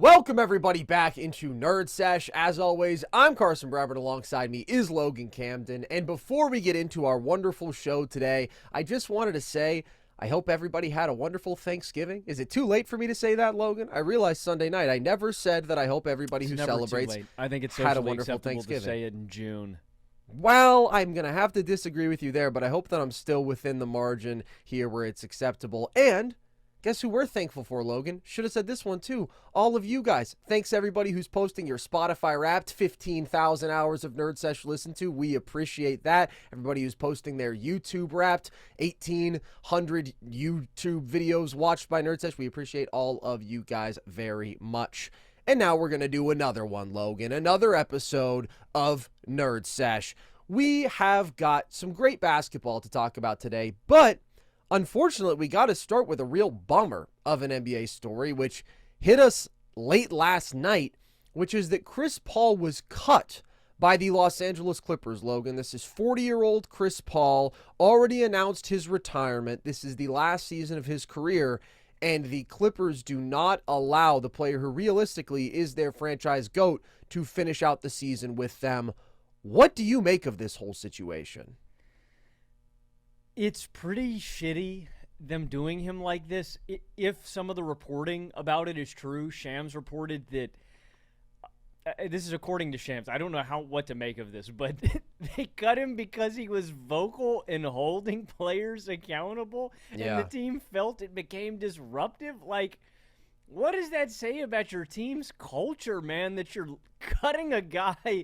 Welcome everybody back into Nerd Sesh. As always, I'm Carson Brevard. Alongside me is Logan Camden. And before we get into our wonderful show today, I just wanted to say I hope everybody had a wonderful Thanksgiving. Is it too late for me to say that, Logan? I realized Sunday night I never said that I hope everybody who celebrates I think it's had a socially wonderful acceptable Thanksgiving. to say it in June. Well, I'm going to have to disagree with you there, but I hope that I'm still within the margin here where it's acceptable. And guess who we're thankful for, Logan? Should have said this one too. All of you guys. Thanks everybody who's posting your Spotify Wrapped 15,000 hours of Nerd Sesh listened to. We appreciate that. Everybody who's posting their YouTube Wrapped 1,800 YouTube videos watched by Nerd Sesh. We appreciate all of you guys very much. And now we're going to do another one, Logan. Another episode of Nerd Sesh. We have got some great basketball to talk about today, but unfortunately, we got to start with a real bummer of an NBA story, which hit us late last night, which is that Chris Paul was cut by the Los Angeles Clippers, Logan. This is 40-year-old Chris Paul, already announced his retirement. This is the last season of his career, and the Clippers do not allow the player who realistically is their franchise GOAT to finish out the season with them. What do you make of this whole situation? It's pretty shitty, them doing him like this. If some of the reporting about it is true, Shams reported that, this is according to Shams, I don't know what to make of this, but they cut him because he was vocal in holding players accountable, and the team felt it became disruptive. Like, what does that say about your team's culture, man, that you're cutting a guy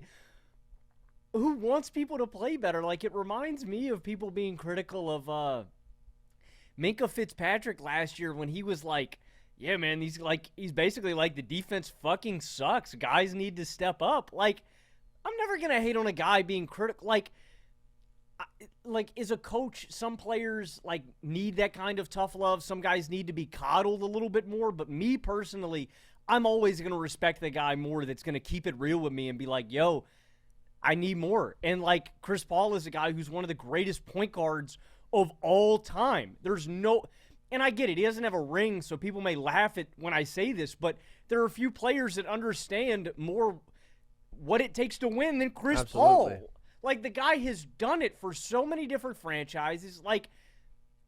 who wants people to play better? Like, it reminds me of people being critical of Minka Fitzpatrick last year when he was like, yeah, man, he's basically like, the defense fucking sucks. Guys need to step up. Like, I'm never going to hate on a guy being critical. Like, as a coach, some players, like, need that kind of tough love. Some guys need to be coddled a little bit more. But me personally, I'm always going to respect the guy more that's going to keep it real with me and be like, yo, I need more. And, like, Chris Paul is a guy who's one of the greatest point guards of all time. There's no – and I get it. He doesn't have a ring, so people may laugh at when I say this, but there are a few players that understand more what it takes to win than Chris Paul. Like, the guy has done it for so many different franchises. Like,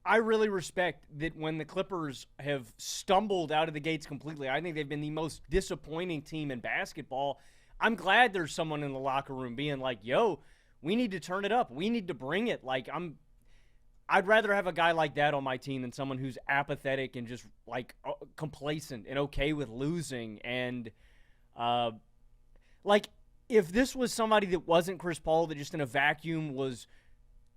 I really respect that when the Clippers have stumbled out of the gates completely. I think they've been the most disappointing team in basketball. I'm glad there's someone in the locker room being like, yo, we need to turn it up. We need to bring it. Like, I'd rather have a guy like that on my team than someone who's apathetic and just, like, complacent and okay with losing. And, like, if this was somebody that wasn't Chris Paul, that just in a vacuum was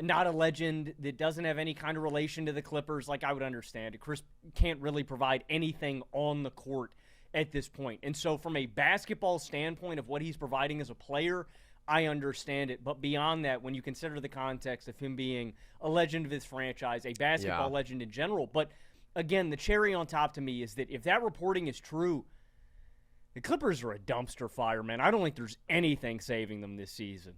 not a legend, that doesn't have any kind of relation to the Clippers, like, I would understand it. Chris can't really provide anything on the court at this point. And so from a basketball standpoint of what he's providing as a player, I understand it. But beyond that, when you consider the context of him being a legend of his franchise, a basketball legend in general, but again, the cherry on top to me is that if that reporting is true, the Clippers are a dumpster fire, man. I don't think there's anything saving them this season.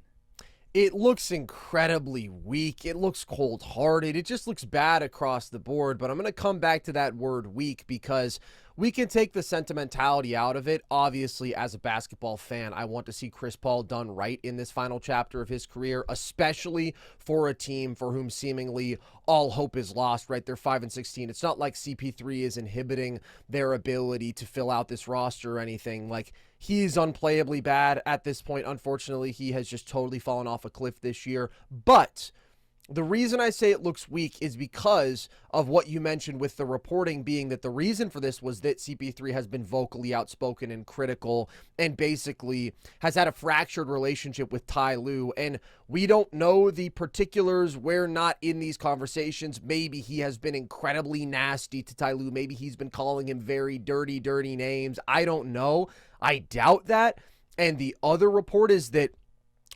It looks incredibly weak. It looks cold-hearted. It just looks bad across the board. But I'm going to come back to that word weak because we can take the sentimentality out of it. Obviously, as a basketball fan, I want to see Chris Paul done right in this final chapter of his career, especially for a team for whom seemingly all hope is lost, right? They're 5-16. It's not like CP3 is inhibiting their ability to fill out this roster or anything. Like, he's unplayably bad at this point. Unfortunately, he has just totally fallen off a cliff this year. But the reason I say it looks weak is because of what you mentioned with the reporting being that the reason for this was that CP3 has been vocally outspoken and critical and basically has had a fractured relationship with Ty Lue. And we don't know the particulars. We're not in these conversations. Maybe he has been incredibly nasty to Ty Lue. Maybe he's been calling him very dirty, dirty names. I don't know. I doubt that. And the other report is that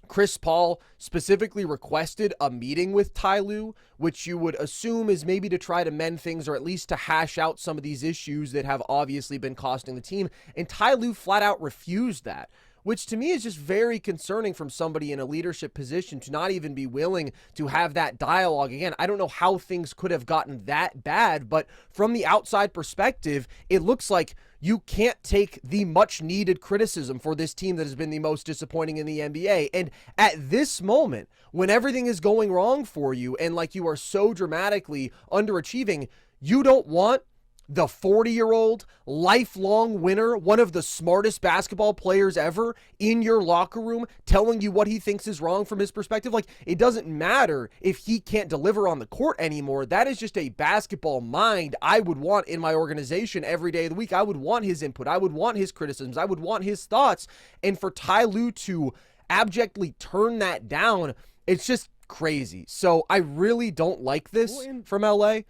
Chris Paul specifically requested a meeting with Ty Lue, which you would assume is maybe to try to mend things or at least to hash out some of these issues that have obviously been costing the team. And Ty Lue flat out refused that, which to me is just very concerning from somebody in a leadership position to not even be willing to have that dialogue. Again, I don't know how things could have gotten that bad, but from the outside perspective, it looks like you can't take the much needed criticism for this team that has been the most disappointing in the NBA. And at this moment, when everything is going wrong for you and like you are so dramatically underachieving, you don't want the 40-year-old lifelong winner, one of the smartest basketball players ever, in your locker room telling you what he thinks is wrong from his perspective. Like, it doesn't matter if he can't deliver on the court anymore. That is just a basketball mind I would want in my organization every day of the week. I would want his input. I would want his criticisms. I would want his thoughts. And for Ty Lue to abjectly turn that down, it's just crazy. So I really don't like this from LA.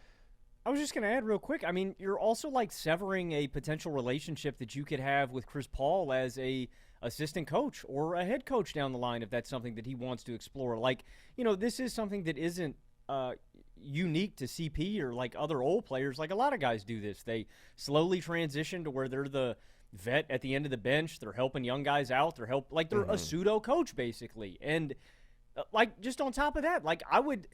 I was just going to add real quick. I mean, you're also like severing a potential relationship that you could have with Chris Paul as a assistant coach or a head coach down the line if that's something that he wants to explore. Like, you know, this is something that isn't unique to CP or like other old players. Like a lot of guys do this. They slowly transition to where they're the vet at the end of the bench. They're helping young guys out. They're a pseudo coach basically. And like just on top of that, like I would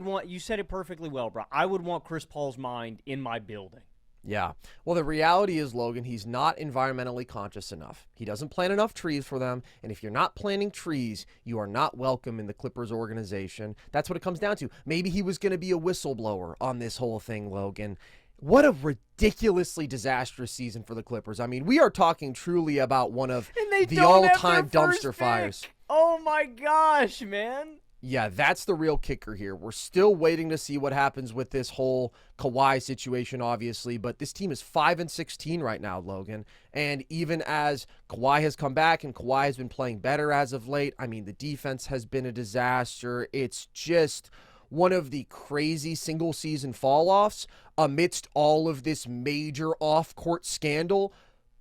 want, you said it perfectly well, bro. I would want Chris Paul's mind in my building. Yeah. Well, the reality is, Logan, he's not environmentally conscious enough. He doesn't plant enough trees for them. And if you're not planting trees, you are not welcome in the Clippers organization. That's what it comes down to. Maybe he was going to be a whistleblower on this whole thing, Logan. What a ridiculously disastrous season for the Clippers. I mean, we are talking truly about one of the all-time dumpster fires. Oh, my gosh, man. Yeah, that's the real kicker here. We're still waiting to see what happens with this whole Kawhi situation, obviously, but this team is 5-16 right now, Logan. And even as Kawhi has come back and Kawhi has been playing better as of late, I mean, the defense has been a disaster. It's just one of the crazy single-season fall-offs amidst all of this major off-court scandal,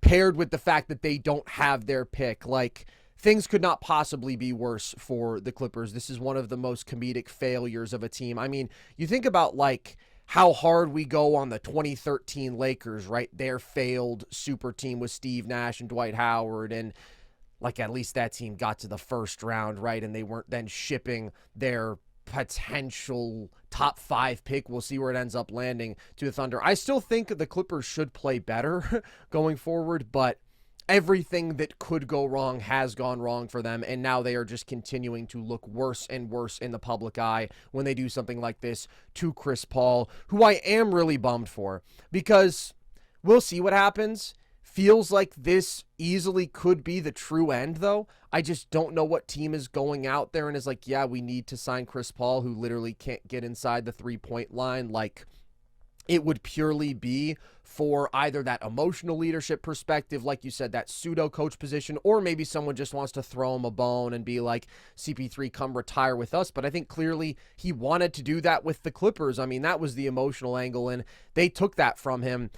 paired with the fact that they don't have their pick. Like, things could not possibly be worse for the Clippers. This is one of the most comedic failures of a team. I mean, you think about like how hard we go on the 2013 Lakers, right? Their failed super team with Steve Nash and Dwight Howard, and like at least that team got to the first round, right? And they weren't then shipping their potential top 5 pick. We'll see where it ends up landing to the Thunder. I still think the Clippers should play better going forward, but everything that could go wrong has gone wrong for them, and now they are just continuing to look worse and worse in the public eye when they do something like this to Chris Paul, who I am really bummed for, because we'll see what happens. Feels like this easily could be the true end, though. I just don't know what team is going out there and is like, yeah, we need to sign Chris Paul, who literally can't get inside the three-point line. Like, it would purely be for either that emotional leadership perspective, like you said, that pseudo coach position, or maybe someone just wants to throw him a bone and be like, CP3, come retire with us. But I think clearly he wanted to do that with the Clippers. I mean, that was the emotional angle, and they took that from him.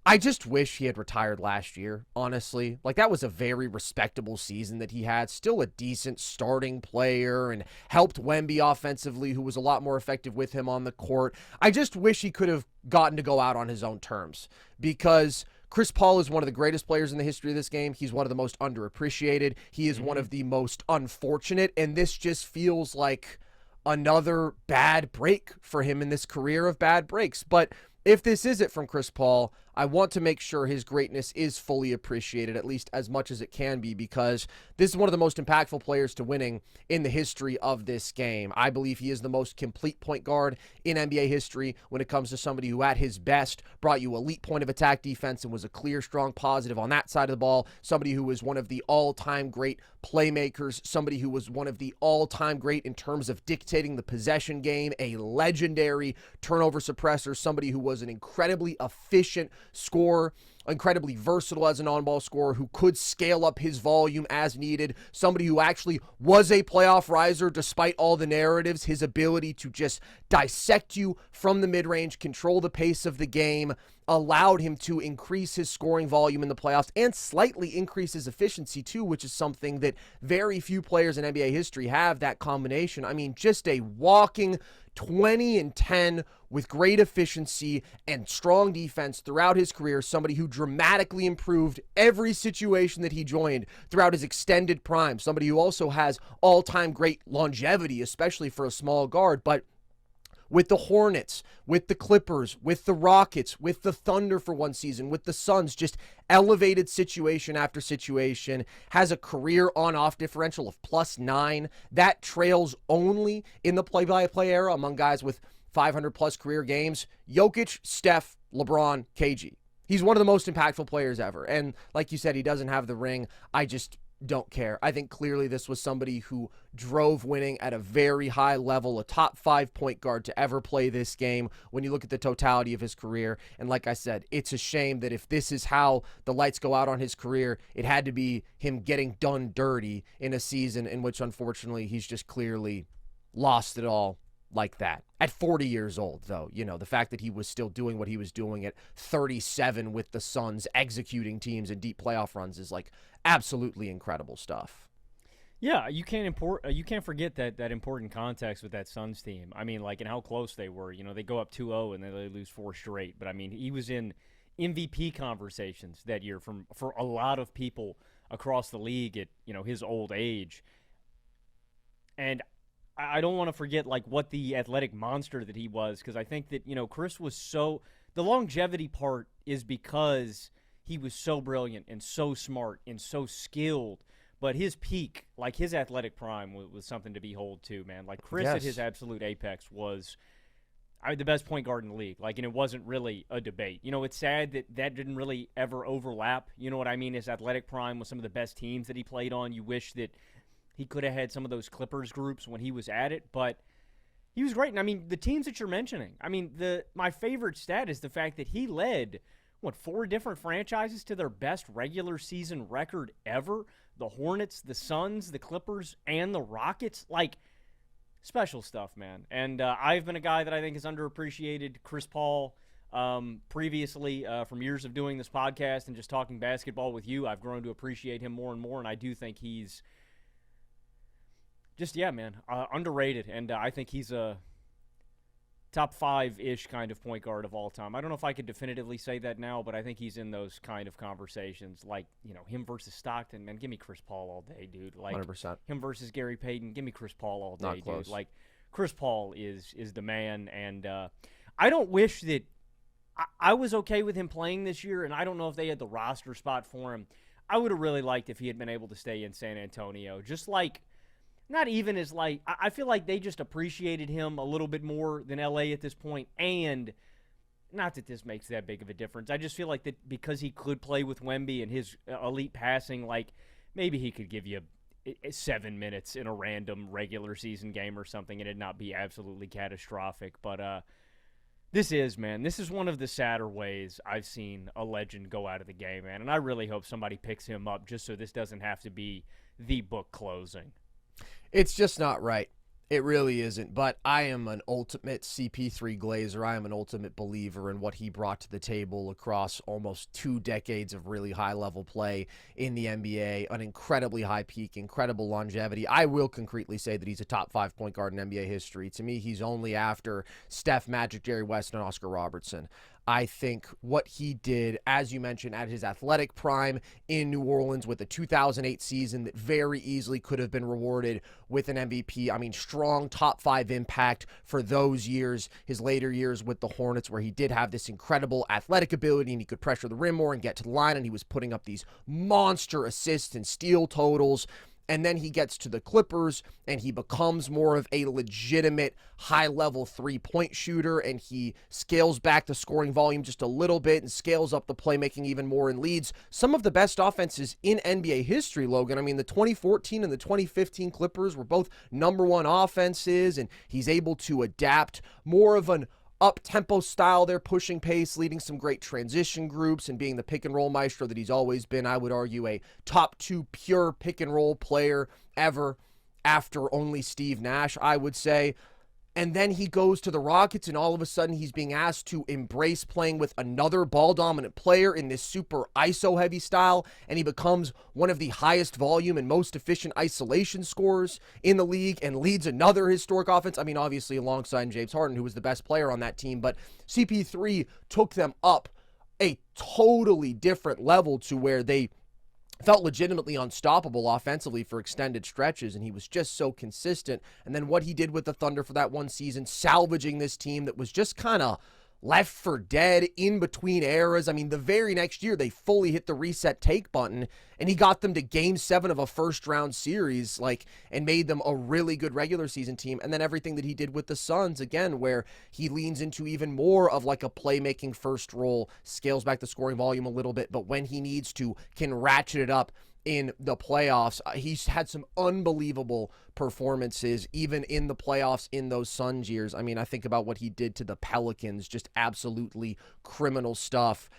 I just wish he had retired last year, honestly. Like, that was a very respectable season that he had. Still a decent starting player and helped Wemby offensively, who was a lot more effective with him on the court. I just wish he could have gotten to go out on his own terms, because Chris Paul is one of the greatest players in the history of this game. He's one of the most underappreciated. He is one of the most unfortunate, and this just feels like another bad break for him in this career of bad breaks. But if this is it from Chris Paul, I want to make sure his greatness is fully appreciated, at least as much as it can be, because this is one of the most impactful players to winning in the history of this game. I believe he is the most complete point guard in NBA history when it comes to somebody who at his best brought you elite point of attack defense and was a clear, strong positive on that side of the ball, somebody who was one of the all-time great playmakers, somebody who was one of the all-time great in terms of dictating the possession game, a legendary turnover suppressor, somebody who was an incredibly efficient scorer, incredibly versatile as an on-ball scorer who could scale up his volume as needed, somebody who actually was a playoff riser despite all the narratives, his ability to just dissect you from the mid-range, control the pace of the game, allowed him to increase his scoring volume in the playoffs and slightly increase his efficiency too, which is something that very few players in NBA history have, that combination. I mean, just a walking 20-10 with great efficiency and strong defense throughout his career, somebody who dramatically improved every situation that he joined throughout his extended prime, somebody who also has all-time great longevity, especially for a small guard. But with the Hornets, with the Clippers, with the Rockets, with the Thunder for one season, with the Suns, just elevated situation after situation, has a career on-off differential of +9. That trails only in the play-by-play era among guys with 500-plus career games. Jokic, Steph, LeBron, KG. He's one of the most impactful players ever. And like you said, he doesn't have the ring. I just don't care. I think clearly this was somebody who drove winning at a very high level, a top 5 point guard to ever play this game when you look at the totality of his career. And like I said, it's a shame that if this is how the lights go out on his career, it had to be him getting done dirty in a season in which unfortunately he's just clearly lost it all like that. At 40 years old, though, the fact that he was still doing what he was doing at 37 with the Suns, executing teams in deep playoff runs is like absolutely incredible stuff. Yeah, you can't forget that important context with that Suns team. I mean, like, and how close they were. They go up 2-0 and then they lose 4 straight. But I mean, he was in MVP conversations that year for a lot of people across the league at his old age. And I don't want to forget like what the athletic monster that he was, because I think that Chris was the longevity part is because he was so brilliant and so smart and so skilled, but his peak, like his athletic prime, was something to behold too, man. Like Chris at his absolute apex was the best point guard in the league. Like, and it wasn't really a debate. It's sad that didn't really ever overlap. You know what I mean? His athletic prime was some of the best teams that he played on. You wish that he could have had some of those Clippers groups when he was at it, but he was great. And I mean, the teams that you're mentioning, I mean, my favorite stat is the fact that he led, 4 different franchises to their best regular season record ever. The Hornets, the Suns, the Clippers, and the Rockets. Like, special stuff, man. And I've been a guy that I think is underappreciated. Chris Paul, previously, from years of doing this podcast and just talking basketball with you, I've grown to appreciate him more and more, and I do think he's just, underrated, and I think he's a top 5-ish kind of point guard of all time. I don't know if I could definitively say that now, but I think he's in those kind of conversations, like, him versus Stockton. Man, give me Chris Paul all day, dude. Like 100%. Him versus Gary Payton, give me Chris Paul all day, Not dude. close. Like, Chris Paul is the man, and I don't wish that I was okay with him playing this year, and I don't know if they had the roster spot for him. I would have really liked if he had been able to stay in San Antonio, just like, not even as like, I feel like they just appreciated him a little bit more than LA at this point, and not that this makes that big of a difference. I just feel like that because he could play with Wemby and his elite passing, like maybe he could give you 7 minutes in a random regular season game or something and it'd not be absolutely catastrophic. But this is one of the sadder ways I've seen a legend go out of the game, man, and I really hope somebody picks him up just so this doesn't have to be the book closing. It's just not right. It really isn't. But I am an ultimate CP3 Glazer. I am an ultimate believer in what he brought to the table across almost 2 decades of really high-level play in the NBA, an incredibly high peak, incredible longevity. I will concretely say that he's a top 5 point guard in NBA history. To me, he's only after Steph, Magic, Jerry West, and Oscar Robertson. I think what he did, as you mentioned, at his athletic prime in New Orleans with a 2008 season that very easily could have been rewarded with an MVP. I mean, strong top 5 impact for those years, his later years with the Hornets, where he did have this incredible athletic ability and he could pressure the rim more and get to the line, and he was putting up these monster assists and steal totals. And then he gets to the Clippers and he becomes more of a legitimate high-level 3-point shooter, and he scales back the scoring volume just a little bit and scales up the playmaking even more and leads some of the best offenses in NBA history, Logan. I mean, the 2014 and the 2015 Clippers were both #1 offenses, and he's able to adapt more of an up-tempo style. They're pushing pace, leading some great transition groups, and being the pick-and-roll maestro that he's always been. I would argue a top 2 pure pick-and-roll player ever, after only Steve Nash, I would say. And then he goes to the Rockets, and all of a sudden he's being asked to embrace playing with another ball-dominant player in this super ISO-heavy style, and he becomes one of the highest volume and most efficient isolation scorers in the league and leads another historic offense. I mean, obviously alongside James Harden, who was the best player on that team, but CP3 took them up a totally different level to where they felt legitimately unstoppable offensively for extended stretches, and he was just so consistent. And then what he did with the Thunder for that one season, salvaging this team that was just kind of left for dead in between eras. I mean, the very next year, they fully hit the reset take button, and he got them to game 7 of a first-round series, and made them a really good regular season team. And then everything that he did with the Suns, again, where he leans into even more of a playmaking first role, scales back the scoring volume a little bit, but when he needs to, can ratchet it up in the playoffs. He's had some unbelievable performances, even in the playoffs in those Suns years. I mean, I think about what he did to the Pelicans, just absolutely criminal stuff.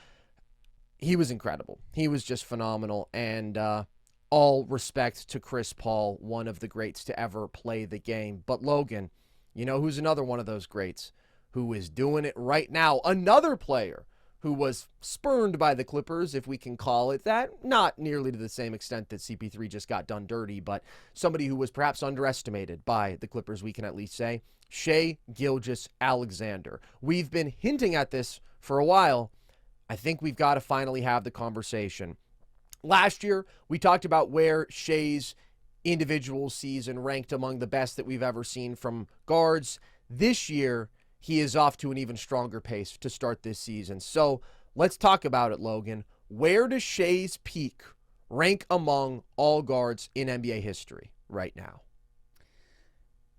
He was incredible. He was just phenomenal. And all respect to Chris Paul, one of the greats to ever play the game. But Logan, you know who's another one of those greats who is doing it right now? Another player who was spurned by the Clippers, if we can call it that. Not nearly to the same extent that CP3 just got done dirty, but somebody who was perhaps underestimated by the Clippers, we can at least say. Shai Gilgeous-Alexander. We've been hinting at this for a while. I think we've got to finally have the conversation. Last year, we talked about where Shai's individual season ranked among the best that we've ever seen from guards. This year, he is off to an even stronger pace to start this season. So let's talk about it, Logan. Where does Shai's peak rank among all guards in NBA history right now?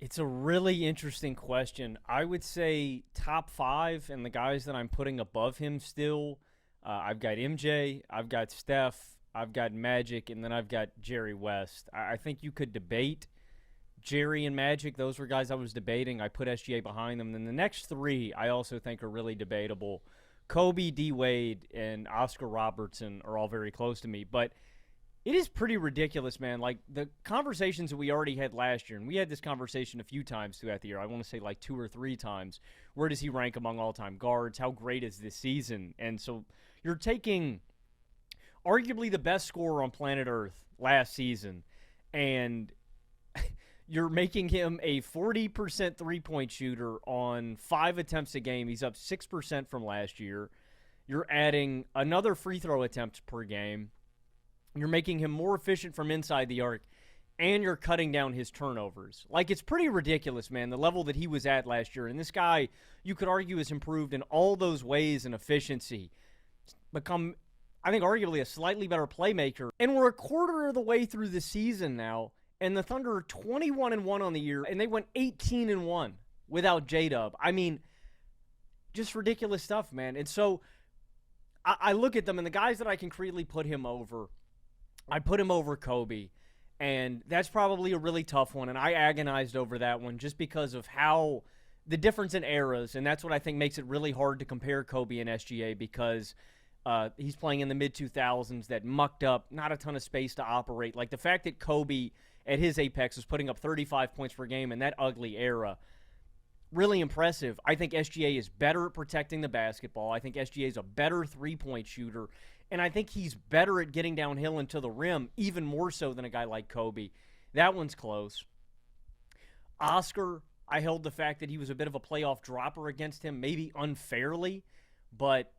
It's a really interesting question. I would say top 5, and the guys that I'm putting above him still, I've got MJ, I've got Steph, I've got Magic, and then I've got Jerry West. I think you could debate Jerry and Magic. Those were guys I was debating. I put SGA behind them. Then the next 3 I also think are really debatable. Kobe, D. Wade, and Oscar Robertson are all very close to me. But it is pretty ridiculous, man. Like, the conversations that we already had last year, and we had this conversation a few times throughout the year. I want to say 2 or 3 times. Where does he rank among all-time guards? How great is this season? And so you're taking arguably the best scorer on planet Earth last season, and you're making him a 40% three-point shooter on 5 attempts a game. He's up 6% from last year. You're adding another free throw attempt per game. You're making him more efficient from inside the arc, and you're cutting down his turnovers. It's pretty ridiculous, man, the level that he was at last year. And this guy, you could argue, has improved in all those ways in efficiency. Become, I think, arguably a slightly better playmaker. And we're a quarter of the way through the season now, and the Thunder are 21-1 on the year, and they went 18-1 without J-Dub. I mean, just ridiculous stuff, man. And so I look at them, and the guys that I can concretely put him over, I put him over Kobe, and that's probably a really tough one, and I agonized over that one just because of how the difference in eras, and that's what I think makes it really hard to compare Kobe and SGA because he's playing in the mid-2000s, that mucked up, not a ton of space to operate. Like, the fact that Kobe at his apex was putting up 35 points per game in that ugly era, really impressive. I think SGA is better at protecting the basketball. I think SGA is a better three-point shooter, and I think he's better at getting downhill and to the rim, even more so than a guy like Kobe. That one's close. Oscar, I held the fact that he was a bit of a playoff dropper against him, maybe unfairly, but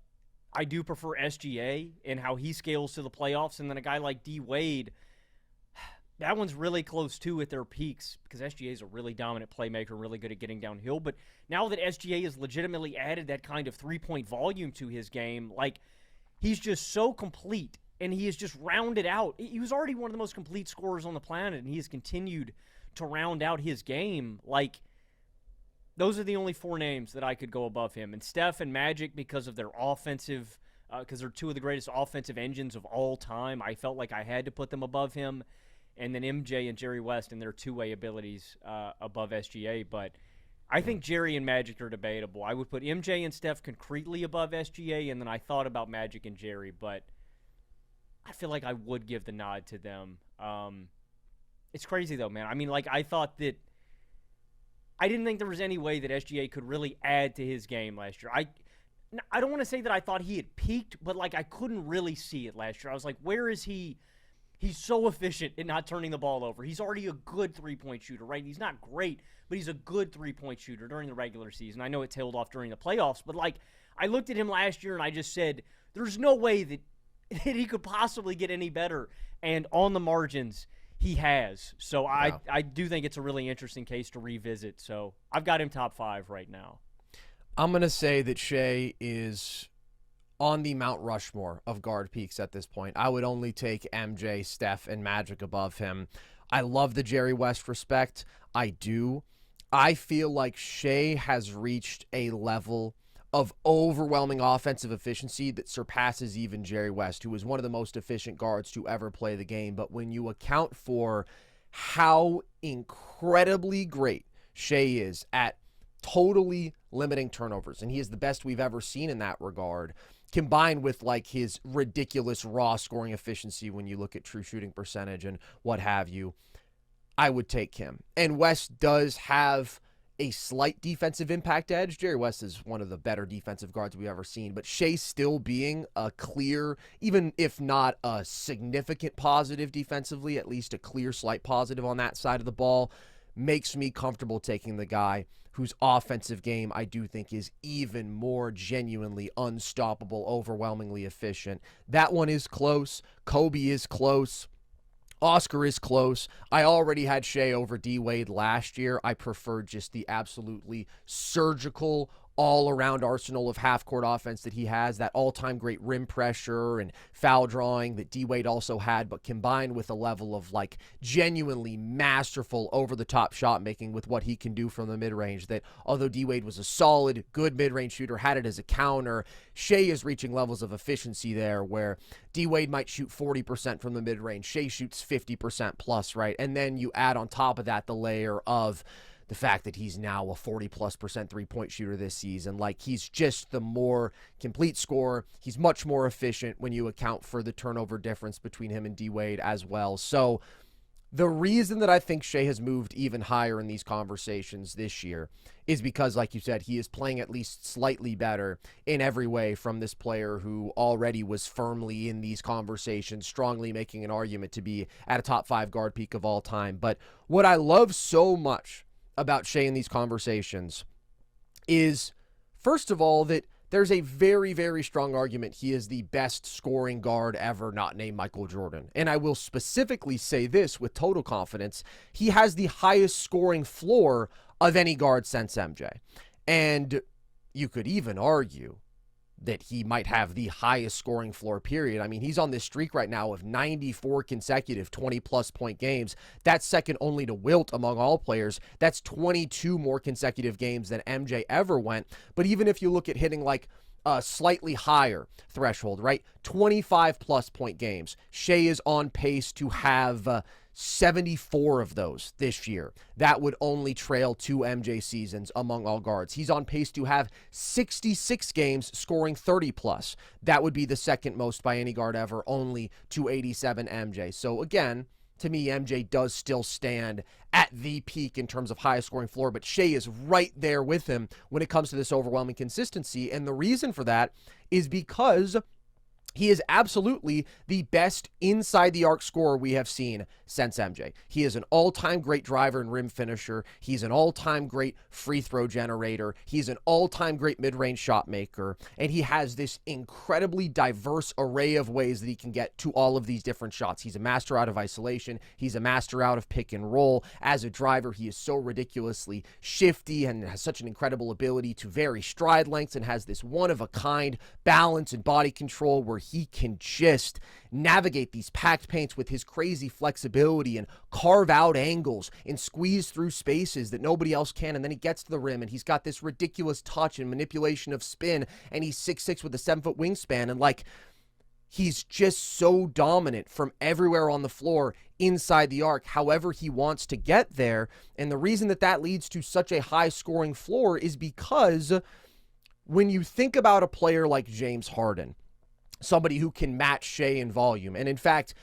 I do prefer SGA and how he scales to the playoffs. And then a guy like D. Wade, that one's really close, too, at their peaks because SGA is a really dominant playmaker, really good at getting downhill. But now that SGA has legitimately added that kind of three-point volume to his game, he's just so complete, and he has just rounded out. He was already one of the most complete scorers on the planet, and he has continued to round out his game. Those are the only 4 names that I could go above him. And Steph and Magic, because of their offensive, because they're 2 of the greatest offensive engines of all time, I felt like I had to put them above him. And then MJ and Jerry West and their two-way abilities above SGA. But I think Jerry and Magic are debatable. I would put MJ and Steph concretely above SGA, and then I thought about Magic and Jerry, but I feel like I would give the nod to them. It's crazy, though, man. I mean, I thought that I didn't think there was any way that SGA could really add to his game last year. I don't want to say that I thought he had peaked, but, I couldn't really see it last year. I was like, where is he? He's so efficient in not turning the ball over. He's already a good three-point shooter, right? He's not great, but he's a good three-point shooter during the regular season. I know it tailed off during the playoffs, but, I looked at him last year and I just said, there's no way that that he could possibly get any better. And on the margins, he has. So I do think it's a really interesting case to revisit. So I've got him top 5 right now. I'm going to say that Shai is on the Mount Rushmore of guard peaks at this point. I would only take MJ, Steph, and Magic above him. I love the Jerry West respect. I do. I feel like Shai has reached a level of overwhelming offensive efficiency that surpasses even Jerry West, who was one of the most efficient guards to ever play the game. But when you account for how incredibly great Shai is at totally limiting turnovers, and he is the best we've ever seen in that regard, combined with like his ridiculous raw scoring efficiency when you look at true shooting percentage and what have you, I would take him. And West does have a slight defensive impact edge. Jerry West is one of the better defensive guards we've ever seen, but Shai still being a clear, even if not a significant positive defensively, at least a clear slight positive on that side of the ball, makes me comfortable taking the guy whose offensive game I do think is even more genuinely unstoppable, overwhelmingly efficient. That one is close. Kobe is close. Oscar is close. I already had Shai over D-Wade last year. I preferred just the absolutely surgical, all-around arsenal of half-court offense that he has, that all-time great rim pressure and foul drawing that D-Wade also had, but combined with a level of like genuinely masterful over-the-top shot making with what he can do from the mid-range, that although D-Wade was a solid, good mid-range shooter, had it as a counter, Shai is reaching levels of efficiency there where D-Wade might shoot 40% from the mid-range. Shai shoots 50% plus, right? And then you add on top of that the layer of the fact that he's now a 40+% three-point shooter this season. Like, he's just the more complete scorer. He's much more efficient when you account for the turnover difference between him and D-Wade as well. So the reason that I think Shai has moved even higher in these conversations this year is because, like you said, he is playing at least slightly better in every way from this player who already was firmly in these conversations, strongly making an argument to be at a top 5 guard peak of all time. But what I love so much about Shai in these conversations is, first of all, that there's a very, very strong argument he is the best scoring guard ever, not named Michael Jordan. And I will specifically say this with total confidence: he has the highest scoring floor of any guard since MJ. And you could even argue that he might have the highest scoring floor, period. I mean, he's on this streak right now of 94 consecutive 20-plus point games. That's second only to Wilt among all players. That's 22 more consecutive games than MJ ever went. But even if you look at hitting like a slightly higher threshold, right? 25-plus point games. Shai is on pace to have 74 of those this year. That would only trail 2 MJ seasons among all guards. He's on pace to have 66 games scoring 30 plus. That would be the second most by any guard ever, only to 87 MJ. So again, to me, MJ does still stand at the peak in terms of highest scoring floor, but Shai is right there with him when it comes to this overwhelming consistency. And the reason for that is because he is absolutely the best inside the arc scorer we have seen since MJ. He is an all-time great driver and rim finisher. He's an all-time great free throw generator. He's an all-time great mid-range shot maker. And he has this incredibly diverse array of ways that he can get to all of these different shots. He's a master out of isolation. He's a master out of pick and roll. As a driver, he is so ridiculously shifty and has such an incredible ability to vary stride lengths and has this one-of-a-kind balance and body control where he can just navigate these packed paints with his crazy flexibility and carve out angles and squeeze through spaces that nobody else can. And then he gets to the rim and he's got this ridiculous touch and manipulation of spin, and he's 6'6" with a 7-foot wingspan. And like, he's just so dominant from everywhere on the floor inside the arc, however he wants to get there. And the reason that that leads to such a high scoring floor is because when you think about a player like James Harden, somebody who can match Shai in volume, and in fact,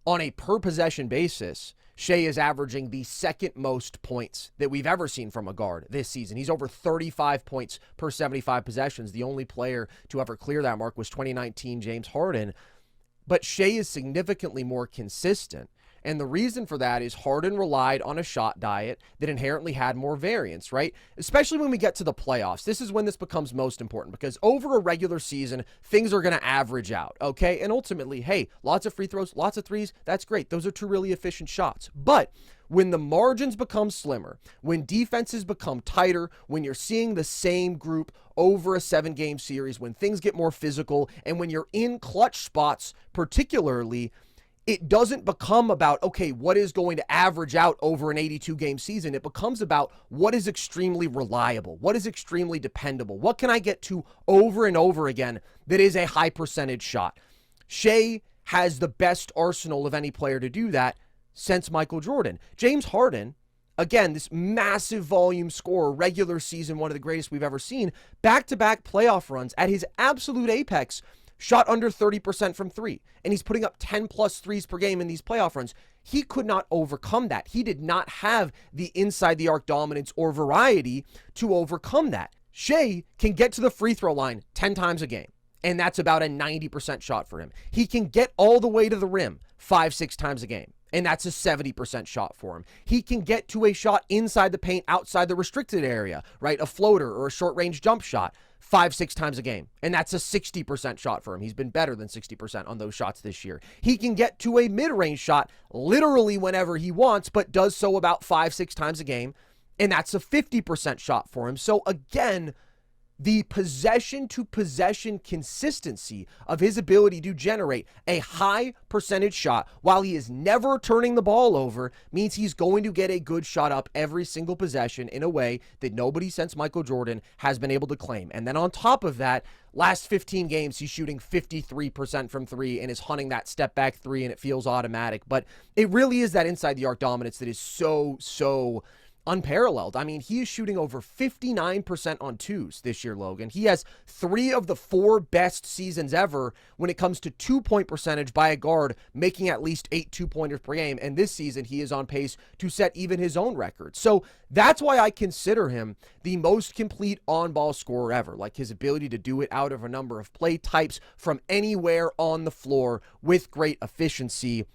on a per possession basis, Shai is averaging the second most points that we've ever seen from a guard this season. He's over 35 points per 75 possessions. The only player to ever clear that mark was 2019 James Harden. But Shai is significantly more consistent. And the reason for that is Harden relied on a shot diet that inherently had more variance, right? Especially when we get to the playoffs. This is when this becomes most important because over a regular season, things are going to average out, okay? And ultimately, hey, lots of free throws, lots of threes, that's great. Those are two really efficient shots. But when the margins become slimmer, when defenses become tighter, when you're seeing the same group over a 7-game series, when things get more physical, and when you're in clutch spots particularly, it doesn't become about, okay, what is going to average out over an 82-game season? It becomes about what is extremely reliable, what is extremely dependable, what can I get to over and over again that is a high percentage shot. Shai has the best arsenal of any player to do that since Michael Jordan. James Harden, again, this massive volume scorer, regular season, one of the greatest we've ever seen, back-to-back playoff runs at his absolute apex, shot under 30% from three, and he's putting up 10-plus threes per game in these playoff runs. He could not overcome that. He did not have the inside-the-arc dominance or variety to overcome that. Shai can get to the free throw line 10 times a game, and that's about a 90% shot for him. He can get all the way to the rim 5-6 times a game, and that's a 70% shot for him. He can get to a shot inside the paint, outside the restricted area, right? A floater or a short-range jump shot 5-6 times a game, and that's a 60% shot for him. He's been better than 60% on those shots this year. He can get to a mid-range shot literally whenever he wants, but does so about 5-6 times a game, and that's a 50% shot for him. So again, the possession-to-possession consistency of his ability to generate a high percentage shot while he is never turning the ball over means he's going to get a good shot up every single possession in a way that nobody since Michael Jordan has been able to claim. And then on top of that, last 15 games, he's shooting 53% from three and is hunting that step-back three, and it feels automatic. But it really is that inside-the-arc dominance that is so unparalleled. I mean, he is shooting over 59% on twos this year, Logan. He has 3 of the 4 best seasons ever when it comes to 2-point percentage by a guard, making at least 8 2-pointers per game. And this season, he is on pace to set even his own record. So that's why I consider him the most complete on-ball scorer ever. Like his ability to do it out of a number of play types from anywhere on the floor with great efficiency.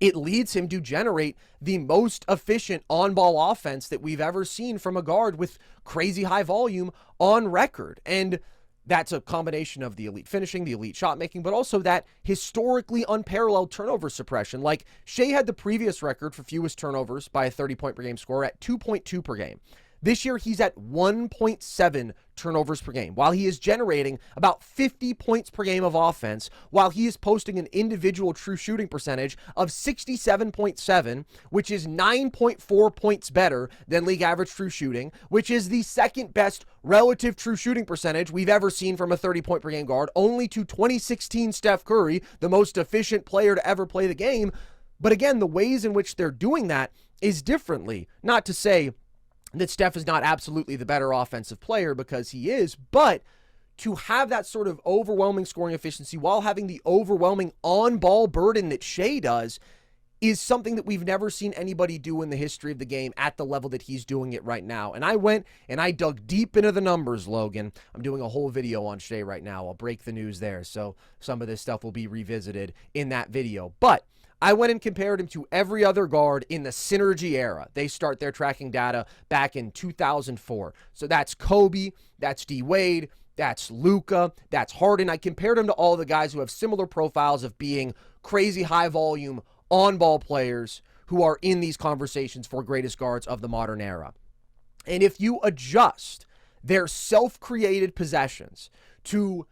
It leads him to generate the most efficient on-ball offense that we've ever seen from a guard with crazy high volume on record. And that's a combination of the elite finishing, the elite shot making, but also that historically unparalleled turnover suppression. Like Shai had the previous record for fewest turnovers by a 30-point per game scorer at 2.2 per game. This year, he's at 1.7 turnovers per game, while he is generating about 50 points per game of offense, while he is posting an individual true shooting percentage of 67.7, which is 9.4 points better than league average true shooting, which is the second best relative true shooting percentage we've ever seen from a 30-point per game guard, only to 2016 Steph Curry, the most efficient player to ever play the game. But again, the ways in which they're doing that is differently. Not to say that Steph is not absolutely the better offensive player, because he is, but to have that sort of overwhelming scoring efficiency while having the overwhelming on-ball burden that Shai does is something that we've never seen anybody do in the history of the game at the level that he's doing it right now. And I went and I dug deep into the numbers, Logan. I'm doing a whole video on Shai right now. I'll break the news there, so some of this stuff will be revisited in that video. But I went and compared him to every other guard in the Synergy era. They start their tracking data back in 2004. So that's Kobe, that's D-Wade, that's Luka, that's Harden. I compared him to all the guys who have similar profiles of being crazy high volume on-ball players who are in these conversations for greatest guards of the modern era. And if you adjust their self-created possessions to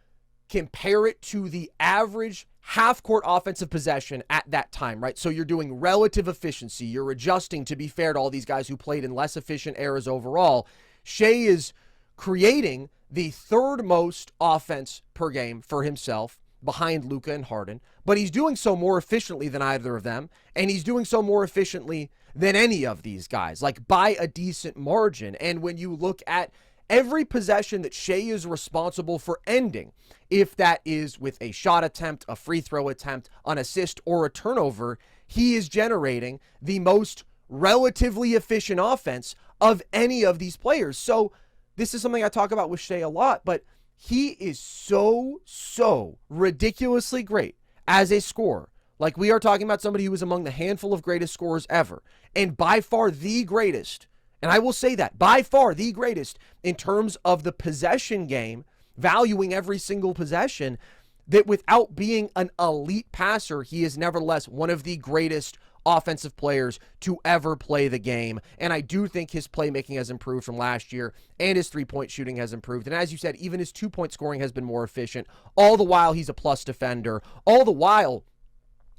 compare it to the average half-court offensive possession at that time, right? So you're doing relative efficiency. You're adjusting to be fair to all these guys who played in less efficient eras overall. Shai is creating the third most offense per game for himself behind Luka and Harden, but he's doing so more efficiently than either of them, and he's doing so more efficiently than any of these guys, like by a decent margin. And when you look at every possession that Shai is responsible for ending, if that is with a shot attempt, a free throw attempt, an assist, or a turnover, he is generating the most relatively efficient offense of any of these players. So this is something I talk about with Shai a lot, but he is so ridiculously great as a scorer, Like, we are talking about somebody who was among the handful of greatest scorers ever, and by far the greatest. And I will say that, by far the greatest in terms of the possession game, valuing every single possession, that without being an elite passer, he is nevertheless one of the greatest offensive players to ever play the game. And I do think his playmaking has improved from last year, and his three-point shooting has improved. And as you said, even his two-point scoring has been more efficient. All the while, he's a plus defender. All the while,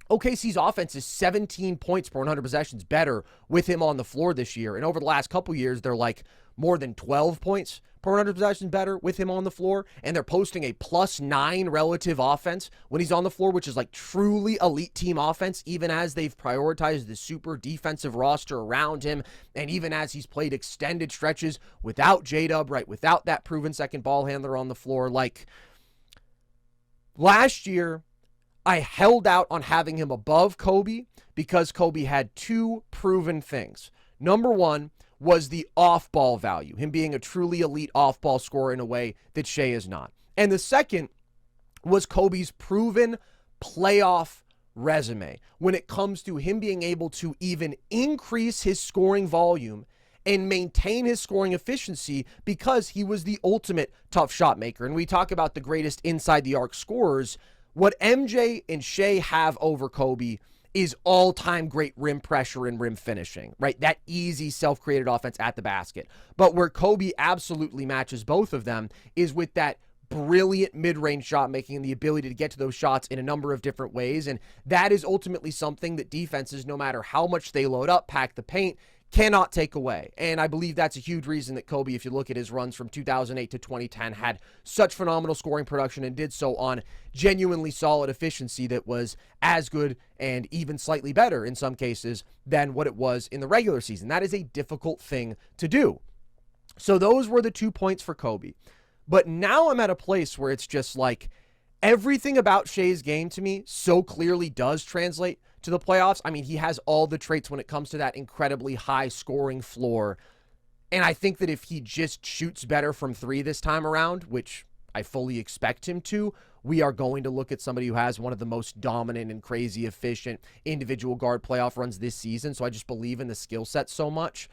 OKC's offense is 17 points per 100 possessions better with him on the floor this year. And over the last couple years, they're like more than 12 points per 100 possessions better with him on the floor. And they're posting a +9 relative offense when he's on the floor, which is like truly elite team offense, even as they've prioritized the super defensive roster around him. And even as he's played extended stretches without J-Dub, right, without that proven second ball handler on the floor. Like, last year, I held out on having him above Kobe because Kobe had two proven things. Number one was the off-ball value, him being a truly elite off-ball scorer in a way that Shai is not. And the second was Kobe's proven playoff resume when it comes to him being able to even increase his scoring volume and maintain his scoring efficiency because he was the ultimate tough shot maker. And we talk about the greatest inside the arc scorers. What MJ and Shai have over Kobe is all-time great rim pressure and rim finishing, right? That easy self-created offense at the basket. But where Kobe absolutely matches both of them is with that brilliant mid-range shot making and the ability to get to those shots in a number of different ways. And that is ultimately something that defenses, no matter how much they load up, pack the paint, cannot take away. And I believe that's a huge reason that Kobe, if you look at his runs from 2008 to 2010, had such phenomenal scoring production and did so on genuinely solid efficiency that was as good and even slightly better in some cases than what it was in the regular season. That is a difficult thing to do. So those were the 2 points for Kobe. But now I'm at a place where it's just like everything about Shai's game to me so clearly does translate to the playoffs. I mean, he has all the traits when it comes to that incredibly high scoring floor. And I think that if he just shoots better from three this time around, which I fully expect him to, we are going to look at somebody who has one of the most dominant and crazy efficient individual guard playoff runs this season. So I just believe in the skill set so much.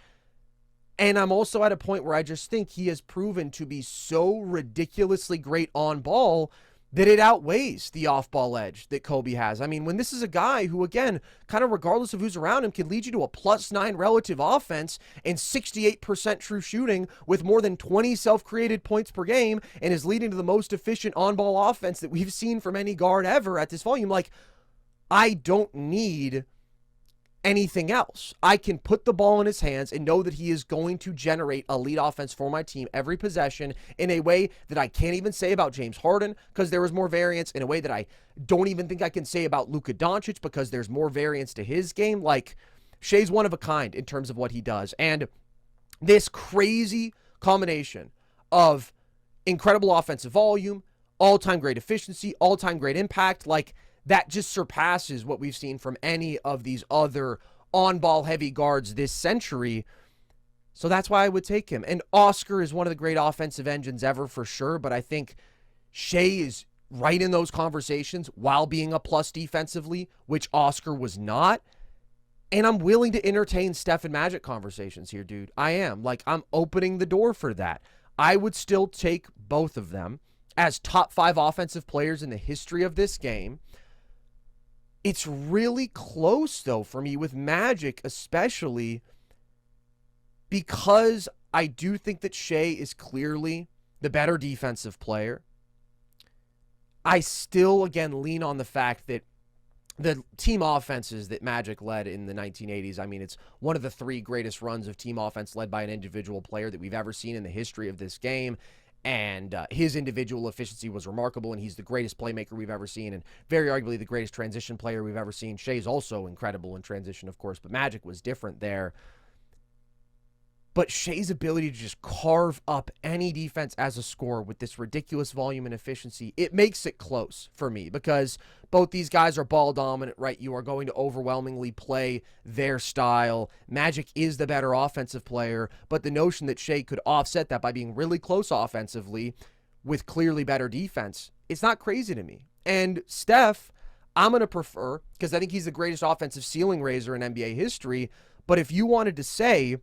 And I'm also at a point where I just think he has proven to be so ridiculously great on ball that it outweighs the off-ball edge that Kobe has. I mean, when this is a guy who, again, kind of regardless of who's around him, can lead you to a +9 relative offense and 68% true shooting with more than 20 self-created points per game and is leading to the most efficient on-ball offense that we've seen from any guard ever at this volume. Like, I don't need anything else. I can put the ball in his hands and know that he is going to generate elite offense for my team every possession in a way that I can't even say about James Harden because there was more variance, in a way that I don't even think I can say about Luka Doncic because there's more variance to his game. Like, Shai's one of a kind in terms of what he does. And this crazy combination of incredible offensive volume, all-time great efficiency, all-time great impact, like, that just surpasses what we've seen from any of these other on-ball heavy guards this century. So that's why I would take him. And Oscar is one of the great offensive engines ever for sure, but I think Shai is right in those conversations while being a plus defensively, which Oscar was not. And I'm willing to entertain Steph and Magic conversations here, dude. I am. Like, I'm opening the door for that. I would still take both of them as top 5 offensive players in the history of this game. It's really close, though, for me with Magic, especially because I do think that Shai is clearly the better defensive player. I still, again, lean on the fact that the team offenses that Magic led in the 1980s, I mean, it's one of the 3 greatest runs of team offense led by an individual player that we've ever seen in the history of this game. And his individual efficiency was remarkable, and he's the greatest playmaker we've ever seen, and very arguably the greatest transition player we've ever seen. Shai's also incredible in transition, of course, but Magic was different there. But Shai's ability to just carve up any defense as a scorer with this ridiculous volume and efficiency, it makes it close for me because both these guys are ball dominant, right? You are going to overwhelmingly play their style. Magic is the better offensive player, but the notion that Shai could offset that by being really close offensively with clearly better defense, it's not crazy to me. And Steph, I'm going to prefer, because I think he's the greatest offensive ceiling raiser in NBA history. But if you wanted to say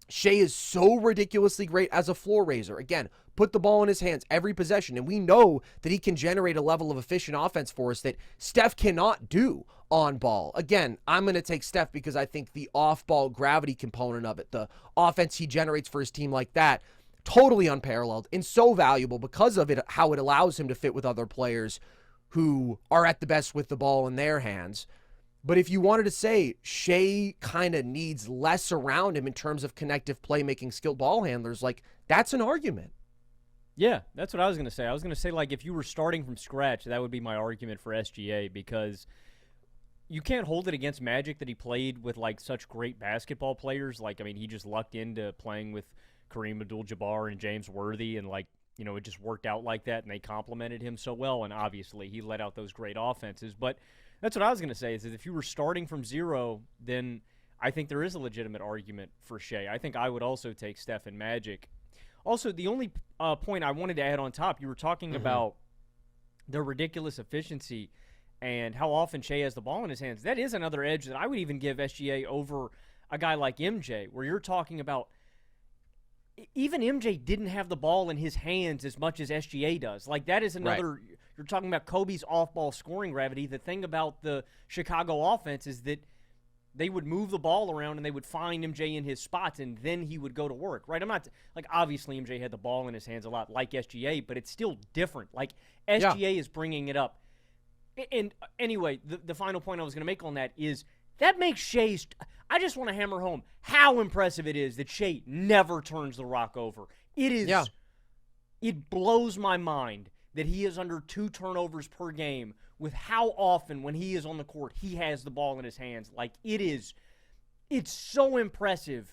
Shai is so ridiculously great as a floor raiser, again, put the ball in his hands every possession, and we know that he can generate a level of efficient offense for us that Steph cannot do on ball. Again, I'm going to take Steph because I think the off-ball gravity component of it, the offense he generates for his team like that, totally unparalleled and so valuable because of it, how it allows him to fit with other players who are at the best with the ball in their hands. But if you wanted to say Shai kind of needs less around him in terms of connective playmaking, skilled ball handlers, like, that's an argument. Yeah, that's what I was going to say. I was going to say, like, if you were starting from scratch, that would be my argument for SGA, because you can't hold it against Magic that he played with, like, such great basketball players. Like, I mean, he just lucked into playing with Kareem Abdul-Jabbar and James Worthy, and, like, you know, it just worked out like that, and they complimented him so well, and obviously he let out those great offenses. But that's what I was going to say, is that if you were starting from zero, then I think there is a legitimate argument for Shai. I think I would also take Steph and Magic. Also, the only point I wanted to add on top, you were talking about the ridiculous efficiency and how often Shai has the ball in his hands. That is another edge that I would even give SGA over a guy like MJ, where you're talking about even MJ didn't have the ball in his hands as much as SGA does. Like, that is another – you're talking about Kobe's off-ball scoring gravity. The thing about the Chicago offense is that they would move the ball around and they would find MJ in his spots, and then he would go to work, right? I'm not – like, obviously MJ had the ball in his hands a lot like SGA, but it's still different. Like, SGA is bringing it up. And anyway, the final point I was going to make on that is that makes Shai – I just want to hammer home how impressive it is that Shai never turns the rock over. It is it blows my mind that he is under 2 turnovers per game with how often when he is on the court he has the ball in his hands. Like, it's so impressive.